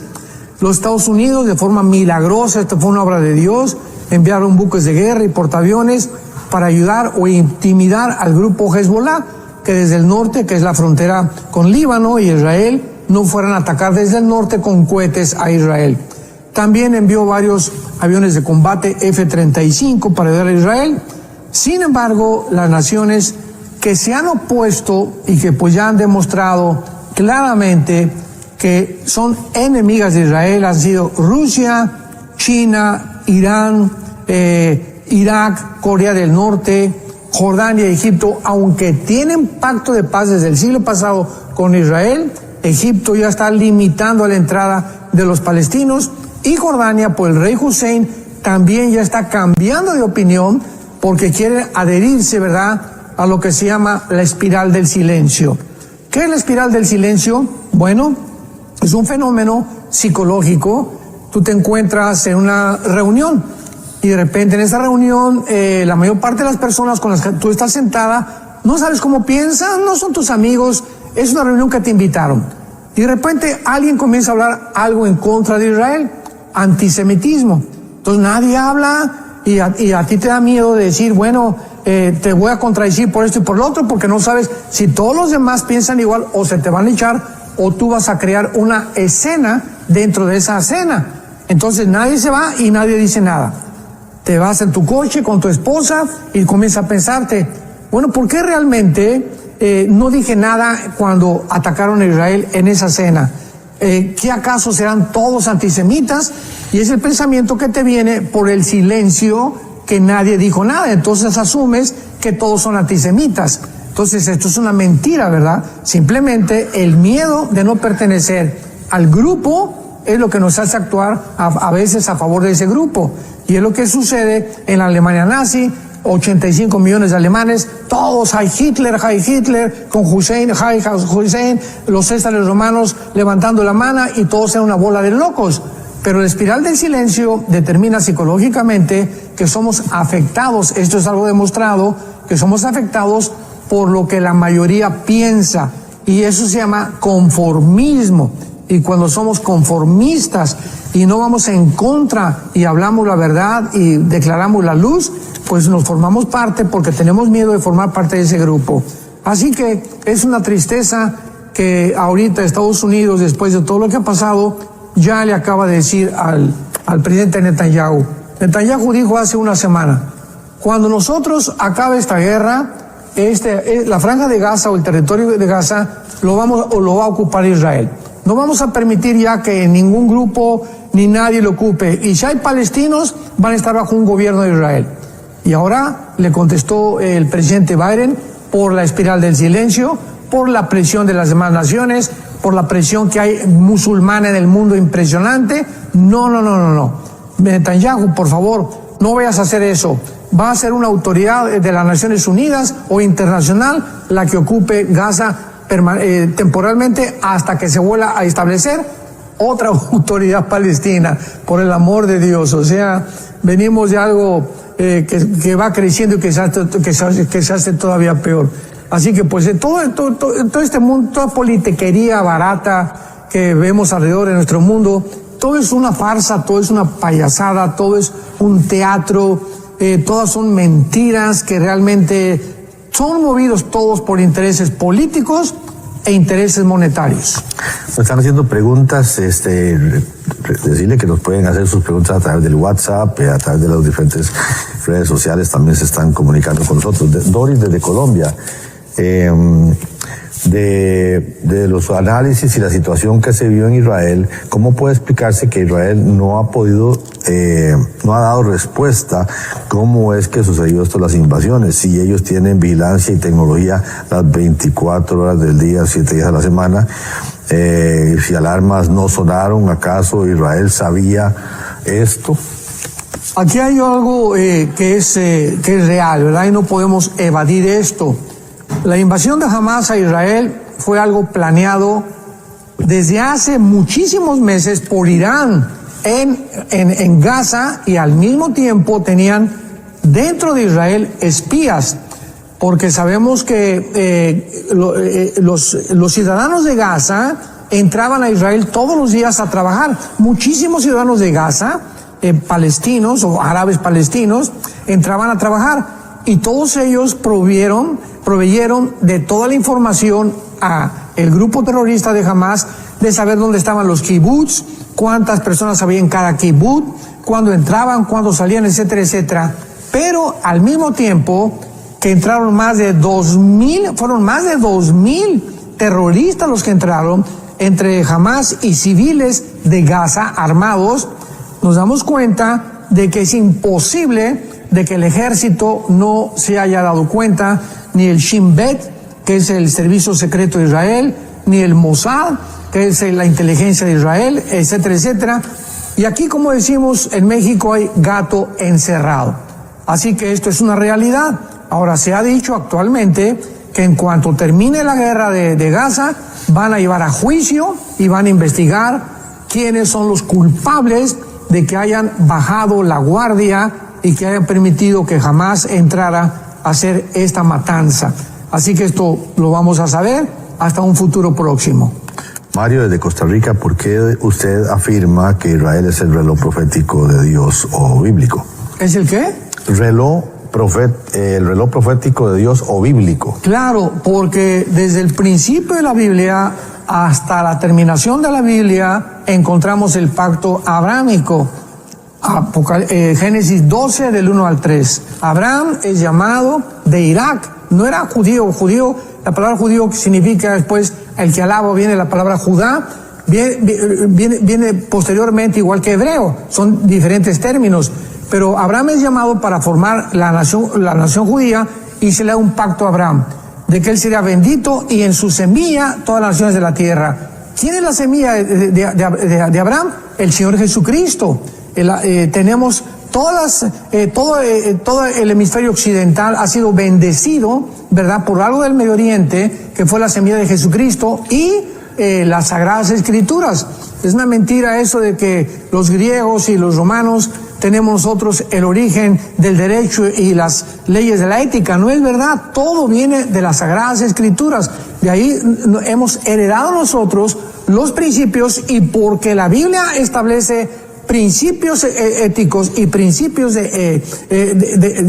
Los Estados Unidos, de forma milagrosa, esto fue una obra de Dios, enviaron buques de guerra y portaaviones para ayudar o intimidar al grupo Hezbollah, que desde el norte, que es la frontera con Líbano y Israel, no fueran a atacar desde el norte con cohetes a Israel. También envió varios aviones de combate F-35 para ayudar a Israel. Sin embargo, las naciones que se han opuesto y que pues ya han demostrado claramente que son enemigas de Israel han sido Rusia, China, Irán, Irak, Corea del Norte, Jordania y Egipto. Aunque tienen pacto de paz desde el siglo pasado con Israel, Egipto ya está limitando la entrada de los palestinos. Y Jordania, pues el rey Hussein también ya está cambiando de opinión porque quiere adherirse, ¿verdad?, a lo que se llama la espiral del silencio. ¿Qué es la espiral del silencio? Bueno, es un fenómeno psicológico. Tú te encuentras en una reunión y de repente en esa reunión la mayor parte de las personas con las que tú estás sentada no sabes cómo piensan, no son tus amigos, es una reunión que te invitaron. Y de repente alguien comienza a hablar algo en contra de Israel. Antisemitismo. Entonces nadie habla y a ti te da miedo de decir, bueno, te voy a contradecir por esto y por lo otro, porque no sabes si todos los demás piensan igual o se te van a echar o tú vas a crear una escena dentro de esa escena. Entonces nadie se va y nadie dice nada. Te vas en tu coche con tu esposa y comienzas a pensarte, bueno, ¿por qué realmente no dije nada cuando atacaron a Israel en esa cena? ¿Qué acaso serán todos antisemitas? Y es el pensamiento que te viene por el silencio, que nadie dijo nada. Entonces asumes que todos son antisemitas. Entonces esto es una mentira, ¿verdad? Simplemente el miedo de no pertenecer al grupo es lo que nos hace actuar a veces a favor de ese grupo. Y es lo que sucede en la Alemania nazi. 85 millones de alemanes, todos Heil Hitler, con Hussein, los césares romanos levantando la mano y todos eran una bola de locos. Pero la espiral del silencio determina psicológicamente que somos afectados, esto es algo demostrado, que somos afectados por lo que la mayoría piensa, y eso se llama conformismo. Y cuando somos conformistas y no vamos en contra y hablamos la verdad y declaramos la luz, pues nos formamos parte porque tenemos miedo de formar parte de ese grupo. Así que es una tristeza que ahorita Estados Unidos, después de todo lo que ha pasado, ya le acaba de decir al presidente Netanyahu. Netanyahu dijo hace una semana, cuando nosotros acabe esta guerra, la franja de Gaza o el territorio de Gaza lo va a ocupar Israel. No vamos a permitir ya que ningún grupo ni nadie lo ocupe. Y si hay palestinos, van a estar bajo un gobierno de Israel. Y ahora le contestó el presidente Biden por la espiral del silencio, por la presión de las demás naciones, por la presión que hay musulmana en el mundo impresionante. No. Netanyahu, por favor, no vayas a hacer eso. Va a ser una autoridad de las Naciones Unidas o internacional la que ocupe Gaza temporalmente hasta que se vuelva a establecer otra autoridad palestina, por el amor de Dios. O sea, venimos de algo que va creciendo y que se hace todavía peor. Así que pues todo este mundo, toda politiquería barata que vemos alrededor de nuestro mundo, todo es una farsa, todo es una payasada, todo es un teatro, todas son mentiras que realmente son movidos todos por intereses políticos e intereses monetarios. Me están haciendo preguntas, decirle que nos pueden hacer sus preguntas a través del WhatsApp, a través de las diferentes redes sociales, también se están comunicando con nosotros. Doris desde Colombia, de los análisis y la situación que se vio en Israel, ¿cómo puede explicarse que Israel no ha dado respuesta? ¿Cómo es que sucedió esto, las invasiones? Si ellos tienen vigilancia y tecnología las 24 horas del día, 7 días a la semana, si alarmas no sonaron, ¿acaso Israel sabía esto? Aquí hay algo que es real, ¿verdad? Y no podemos evadir esto. La invasión de Hamas a Israel fue algo planeado desde hace muchísimos meses por Irán en Gaza, y al mismo tiempo tenían dentro de Israel espías, porque sabemos que los ciudadanos de Gaza entraban a Israel todos los días a trabajar. Muchísimos ciudadanos de Gaza, palestinos o árabes palestinos, entraban a trabajar, y todos ellos proveyeron de toda la información a el grupo terrorista de Hamas, de saber dónde estaban los kibbutz, cuántas personas había en cada kibbutz, cuándo entraban, cuándo salían, etcétera, etcétera. Pero al mismo tiempo que entraron fueron más de 2,000 terroristas los que entraron, entre Hamas y civiles de Gaza armados, nos damos cuenta de que es imposible de que el ejército no se haya dado cuenta, ni el Shin Bet, que es el servicio secreto de Israel, ni el Mossad, que es la inteligencia de Israel, etcétera, etcétera. Y aquí, como decimos, en México hay gato encerrado. Así que esto es una realidad. Ahora, se ha dicho actualmente que en cuanto termine la guerra de Gaza, van a llevar a juicio y van a investigar quiénes son los culpables de que hayan bajado la guardia y que hayan permitido que Hamas entrara a hacer esta matanza. Así que esto lo vamos a saber hasta un futuro próximo. Mario, desde Costa Rica, ¿por qué usted afirma que Israel es el reloj profético de Dios o bíblico? ¿Es el qué? El reloj profético de Dios o bíblico. Claro, porque desde el principio de la Biblia hasta la terminación de la Biblia encontramos el pacto abrámico. Génesis 12 del 1 al 3. Abraham es llamado de Irak, no era judío, la palabra judío significa después el que alaba, viene la palabra Judá, viene posteriormente igual que hebreo, son diferentes términos, pero Abraham es llamado para formar la nación judía, y se le da un pacto a Abraham, de que él sería bendito y en su semilla todas las naciones de la tierra. ¿Quién es la semilla de Abraham? El Señor Jesucristo. Tenemos todo el hemisferio occidental ha sido bendecido, ¿verdad?, por algo del Medio Oriente, que fue la semilla de Jesucristo y las Sagradas Escrituras. Es una mentira eso de que los griegos y los romanos tenemos nosotros el origen del derecho y las leyes de la ética. No es verdad, todo viene de las Sagradas Escrituras. De ahí hemos heredado nosotros los principios, y porque la Biblia establece principios éticos y principios de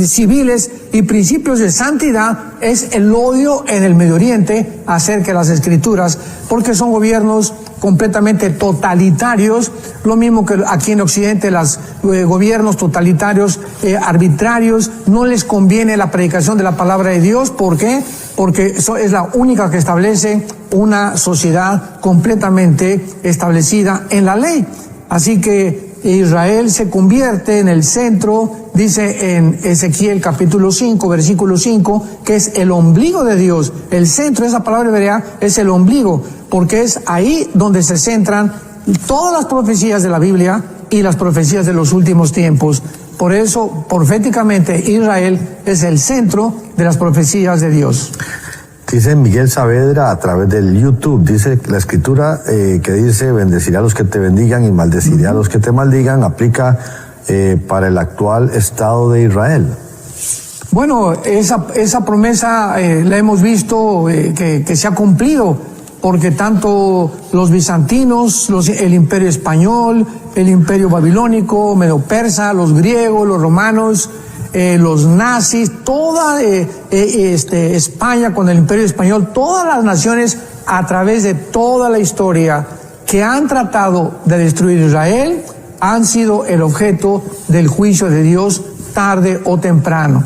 civiles y principios de santidad, es el odio en el Medio Oriente acerca de las Escrituras, porque son gobiernos completamente totalitarios, lo mismo que aquí en Occidente los gobiernos totalitarios, arbitrarios. No les conviene la predicación de la palabra de Dios. ¿Por qué? Porque eso es la única que establece una sociedad completamente establecida en la ley. Así que Israel se convierte en el centro, dice en Ezequiel capítulo 5, versículo 5, que es el ombligo de Dios. El centro, esa palabra hebrea, es el ombligo, porque es ahí donde se centran todas las profecías de la Biblia y las profecías de los últimos tiempos. Por eso, proféticamente, Israel es el centro de las profecías de Dios. Dice Miguel Saavedra a través del YouTube, dice la escritura que dice bendeciré a los que te bendigan y maldeciré a los que te maldigan, aplica para el actual Estado de Israel. Bueno, esa promesa la hemos visto que se ha cumplido, porque tanto los bizantinos, el imperio español, el imperio babilónico, medo-persa, los griegos, los romanos, los nazis, toda España con el imperio español, todas las naciones a través de toda la historia que han tratado de destruir Israel han sido el objeto del juicio de Dios tarde o temprano.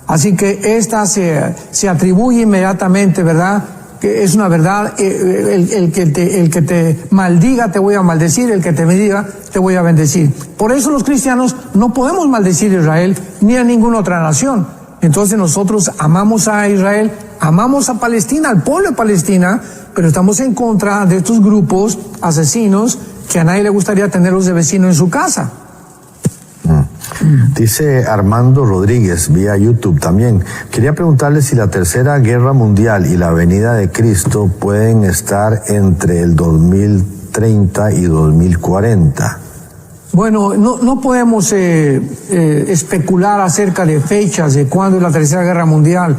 Así que esta se atribuye inmediatamente, ¿verdad? Que es una verdad, el que te maldiga te voy a maldecir, el que te bendiga te voy a bendecir. Por eso los cristianos no podemos maldecir a Israel ni a ninguna otra nación. Entonces nosotros amamos a Israel, amamos a Palestina, al pueblo de Palestina, pero estamos en contra de estos grupos asesinos que a nadie le gustaría tenerlos de vecino en su casa. Dice Armando Rodríguez vía YouTube también. Quería preguntarle si la Tercera Guerra Mundial y la venida de Cristo pueden estar entre el 2030 y 2040. Bueno, no podemos especular acerca de fechas de cuándo es la Tercera Guerra Mundial.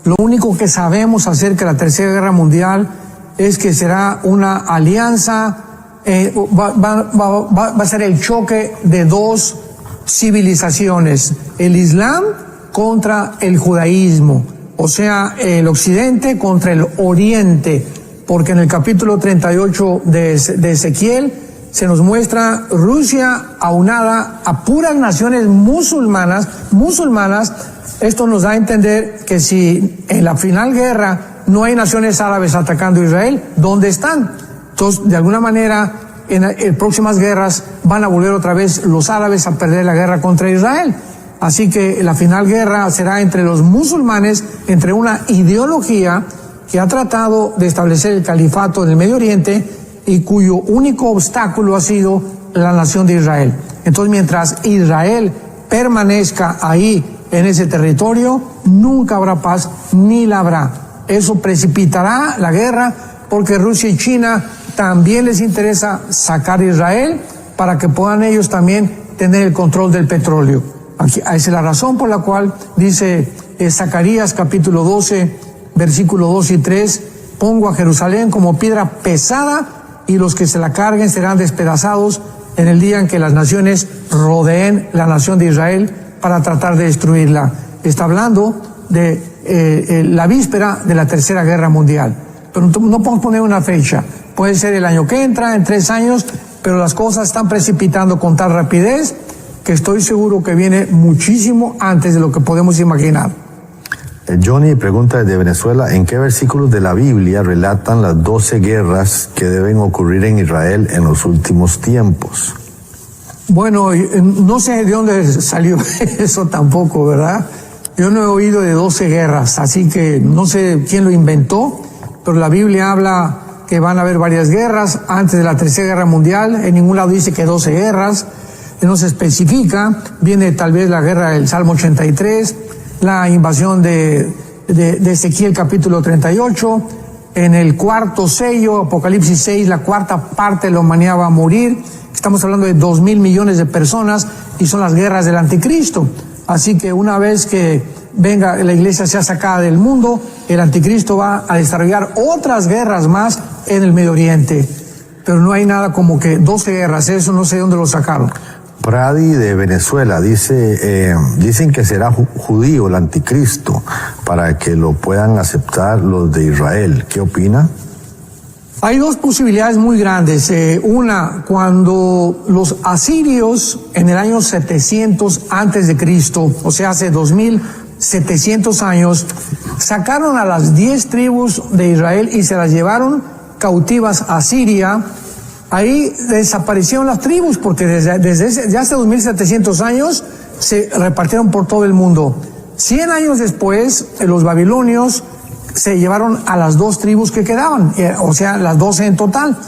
Lo único que sabemos acerca de la Tercera Guerra Mundial es que será una alianza, va a ser el choque de dos civilizaciones, el Islam contra el judaísmo, o sea, el occidente contra el oriente, porque en el capítulo 38 de Ezequiel se nos muestra Rusia aunada a puras naciones musulmanas. Esto nos da a entender que si en la final guerra no hay naciones árabes atacando a Israel, ¿dónde están? Entonces, de alguna manera, en próximas guerras van a volver otra vez los árabes a perder la guerra contra Israel. Así que la final guerra será entre los musulmanes, entre una ideología que ha tratado de establecer el califato en el Medio Oriente y cuyo único obstáculo ha sido la nación de Israel. Entonces, mientras Israel permanezca ahí en ese territorio, nunca habrá paz ni la habrá. Eso precipitará la guerra, porque Rusia y China también les interesa sacar a Israel para que puedan ellos también tener el control del petróleo. Esa es la razón por la cual dice Zacarías capítulo 12, versículo 2 y 3, pongo a Jerusalén como piedra pesada y los que se la carguen serán despedazados en el día en que las naciones rodeen la nación de Israel para tratar de destruirla. Está hablando de la víspera de la Tercera Guerra Mundial. Pero no podemos poner una fecha. Puede ser el año que entra, en 3 años, pero las cosas están precipitando con tal rapidez que estoy seguro que viene muchísimo antes de lo que podemos imaginar. Johnny pregunta desde Venezuela, ¿en qué versículos de la Biblia relatan las 12 guerras que deben ocurrir en Israel en los últimos tiempos? Bueno, no sé de dónde salió eso tampoco, ¿verdad? Yo no he oído de 12 guerras, así que no sé quién lo inventó, pero la Biblia habla que van a haber varias guerras antes de la Tercera Guerra Mundial. En ningún lado dice que 12 guerras, no se especifica. Viene tal vez la guerra del Salmo 83, la invasión de Ezequiel capítulo 38, en el cuarto sello, Apocalipsis 6, la cuarta parte de la humanidad va a morir. Estamos hablando de 2.000 millones de personas y son las guerras del anticristo. Así que una vez que venga la iglesia sea sacada del mundo, el anticristo va a desarrollar otras guerras más en el Medio Oriente. Pero no hay nada como que 12 guerras, eso no sé de dónde lo sacaron. Pradi de Venezuela dicen que será judío el anticristo para que lo puedan aceptar los de Israel. ¿Qué opina? Hay dos posibilidades muy grandes. Una, cuando los asirios en el año 700 antes de Cristo, o sea, hace 2700 años, sacaron a las 10 tribus de Israel y se las llevaron cautivas a Siria. Ahí desaparecieron las tribus porque desde hace 2700 años se repartieron por todo el mundo. 100 años después, los babilonios se llevaron a las 2 tribus que quedaban, o sea, las 12 en total.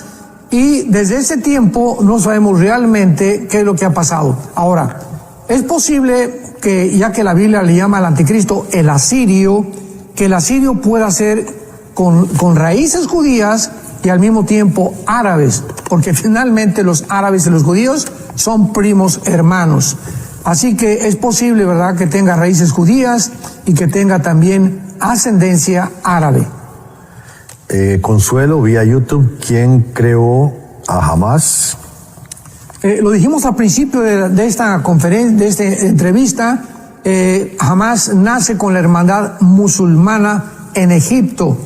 Y desde ese tiempo no sabemos realmente qué es lo que ha pasado. Ahora, es posible que, ya que la Biblia le llama al anticristo el asirio, que el asirio pueda ser con raíces judías y al mismo tiempo árabes, porque finalmente los árabes y los judíos son primos hermanos. Así que es posible, ¿verdad?, que tenga raíces judías y que tenga también ascendencia árabe. Consuelo, vía YouTube, ¿quién creó a Hamas? Lo dijimos al principio de esta conferencia, de esta entrevista. Hamas nace con la hermandad musulmana en Egipto,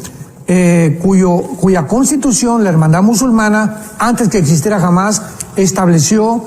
cuya constitución, la hermandad musulmana, antes que existiera Hamas, estableció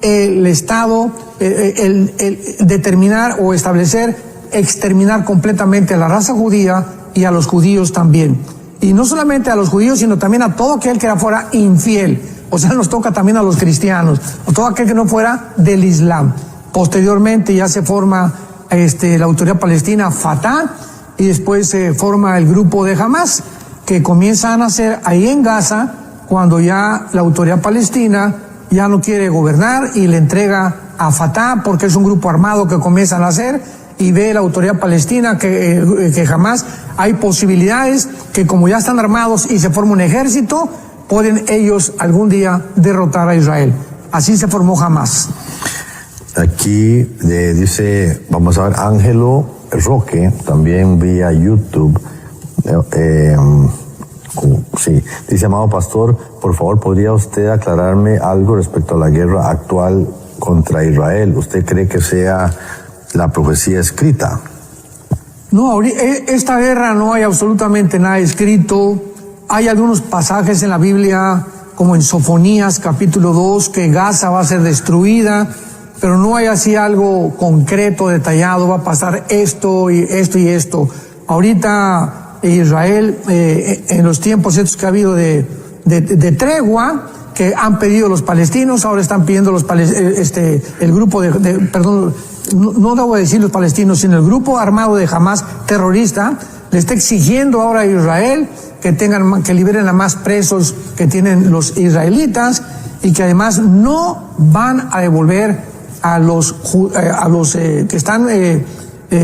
el Estado, el determinar o establecer, exterminar completamente a la raza judía y a los judíos también. Y no solamente a los judíos, sino también a todo aquel que fuera infiel. O sea, nos toca también a los cristianos, o todo aquel que no fuera del Islam. Posteriormente ya se forma la autoridad palestina, Fatah, y después se forma el grupo de Hamas, que comienza a nacer ahí en Gaza, cuando ya la autoridad palestina ya no quiere gobernar y le entrega a Fatah, porque es un grupo armado que comienza a nacer, y ve la autoridad palestina que jamás hay posibilidades que, como ya están armados y se forma un ejército, pueden ellos algún día derrotar a Israel. Así se formó Hamas. Aquí dice, vamos a ver, Ángelo Roque, también vía YouTube. Sí, dice, amado pastor, por favor, ¿podría usted aclararme algo respecto a la guerra actual contra Israel? ¿Usted cree que sea la profecía escrita? No, esta guerra no hay absolutamente nada escrito. Hay algunos pasajes en la Biblia, como en Sofonías capítulo 2, que Gaza va a ser destruida, pero no hay así algo concreto, detallado, va a pasar esto y esto y esto. Ahorita Israel, en los tiempos estos que ha habido de tregua, que han pedido los palestinos, ahora están pidiendo el grupo perdón, no debo decir los palestinos, sino el grupo armado de Hamas terrorista, le está exigiendo ahora a Israel que liberen a más presos que tienen los israelitas, y que además no van a devolver a los que están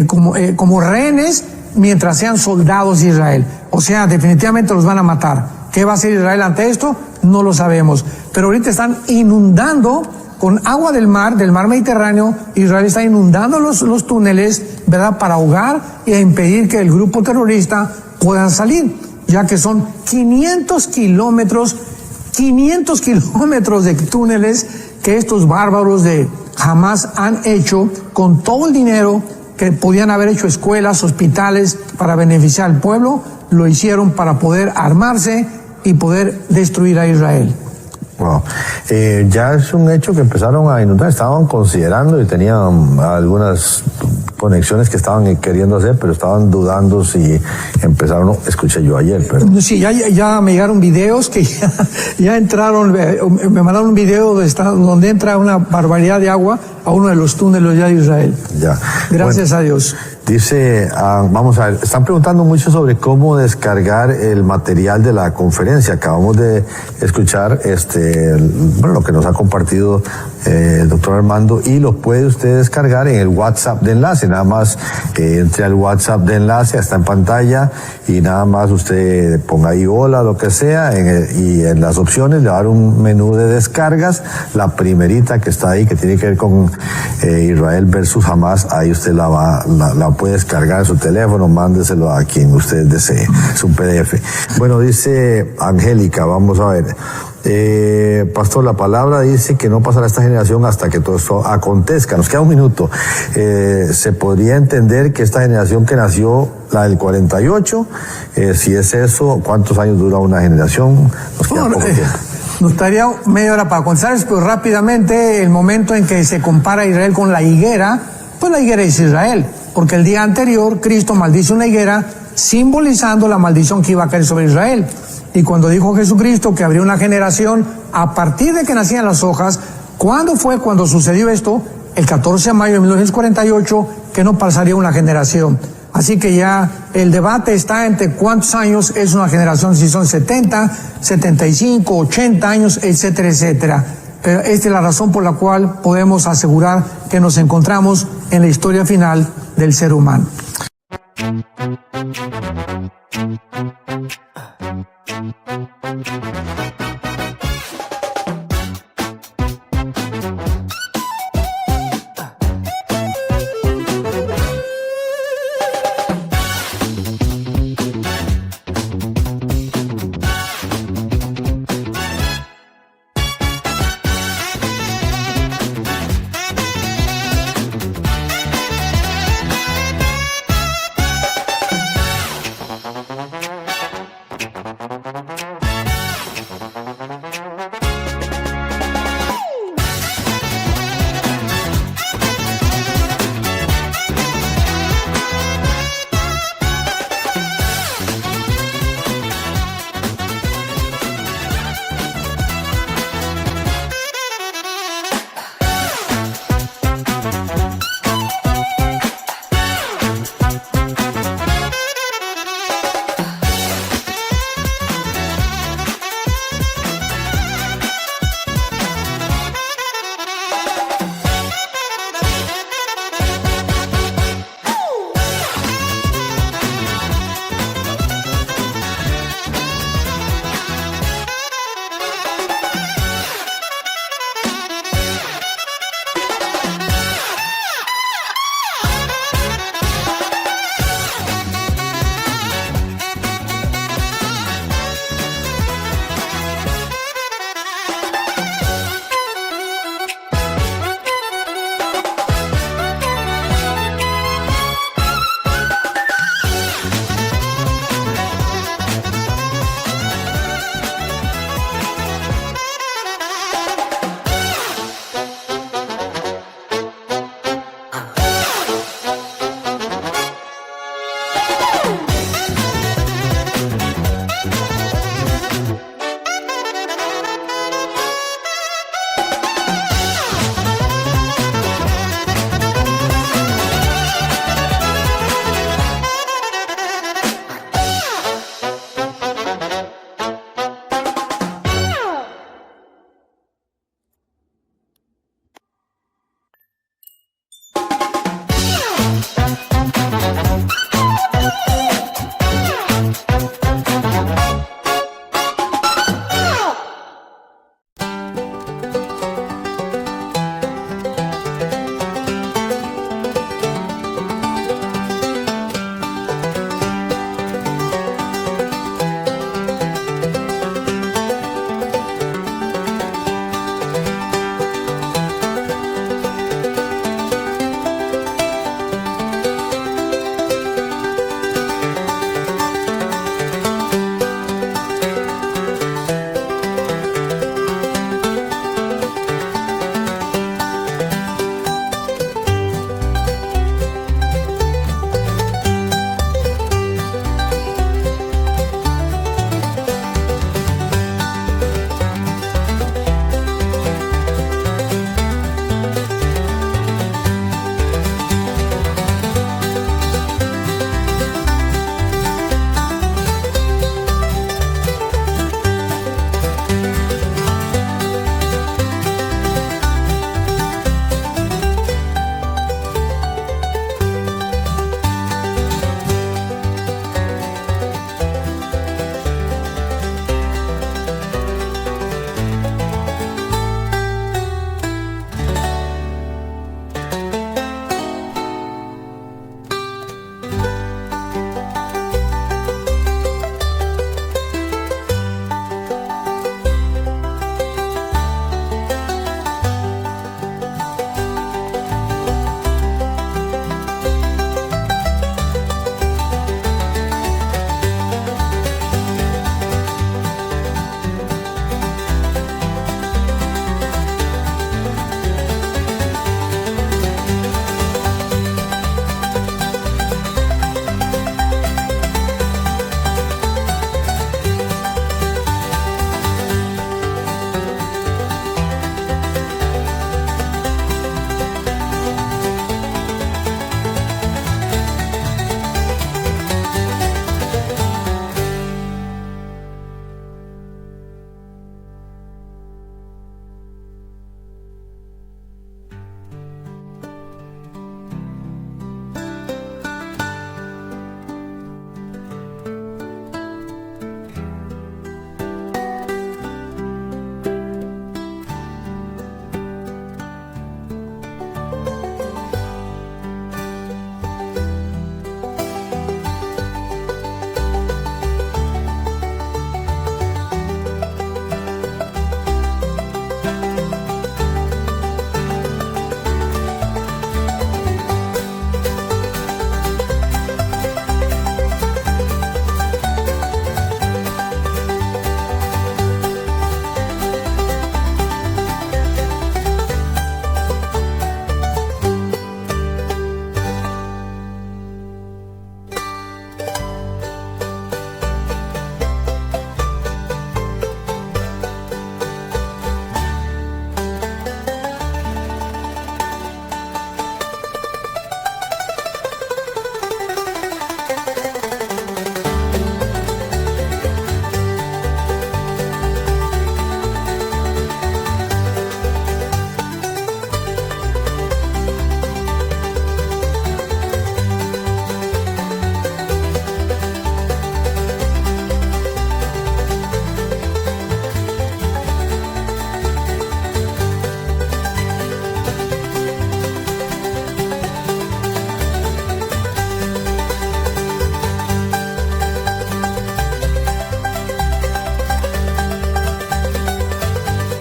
como rehenes mientras sean soldados de Israel. O sea, definitivamente los van a matar. ¿Qué va a hacer Israel ante esto? No lo sabemos. Pero ahorita están inundando con agua del mar Mediterráneo. Israel está inundando los túneles, ¿verdad?, para ahogar e impedir que el grupo terrorista puedan salir, ya que son 500 kilómetros de túneles que estos bárbaros de Hamas han hecho con todo el dinero que podían haber hecho escuelas, hospitales para beneficiar al pueblo. Lo hicieron para poder armarse y poder destruir a Israel. Wow. Ya es un hecho que empezaron a inundar, estaban considerando y tenían algunas conexiones que estaban queriendo hacer, pero estaban dudando si empezaron, escuché yo ayer, pero... Sí, ya me llegaron videos que ya entraron, me mandaron un video donde entra una barbaridad de agua a uno de los túneles ya de Israel. Ya. Gracias a Dios. Dice, vamos a ver, están preguntando mucho sobre cómo descargar el material de la conferencia. Acabamos de escuchar lo que nos ha compartido el doctor Armando, y lo puede usted descargar en el WhatsApp de Enlace. nada más entre al WhatsApp de enlace, está en pantalla, y nada más usted ponga ahí hola, lo que sea, y en las opciones le va a dar un menú de descargas, la primerita que está ahí, que tiene que ver con Israel versus Hamas, ahí usted la puede descargar en su teléfono, mándeselo a quien usted desee, es un PDF. Bueno, dice Angélica, vamos a ver. Pastor, la palabra dice que no pasará esta generación hasta que todo esto acontezca. Nos queda un minuto. ¿Se podría entender que esta generación que nació, la del 48, si es eso, cuántos años dura una generación? Nos queda poco tiempo. Nos estaría media hora para contarles, pero rápidamente el momento en que se compara a Israel con la higuera, pues la higuera es Israel, porque el día anterior Cristo maldice una higuera simbolizando la maldición que iba a caer sobre Israel. Y cuando dijo Jesucristo que habría una generación a partir de que nacían las hojas, ¿cuándo fue cuando sucedió esto? El 14 de mayo de 1948, que no pasaría una generación. Así que ya el debate está entre cuántos años es una generación, si son 70, 75, 80 años, etcétera, etcétera. Pero esta es la razón por la cual podemos asegurar que nos encontramos en la historia final del ser humano.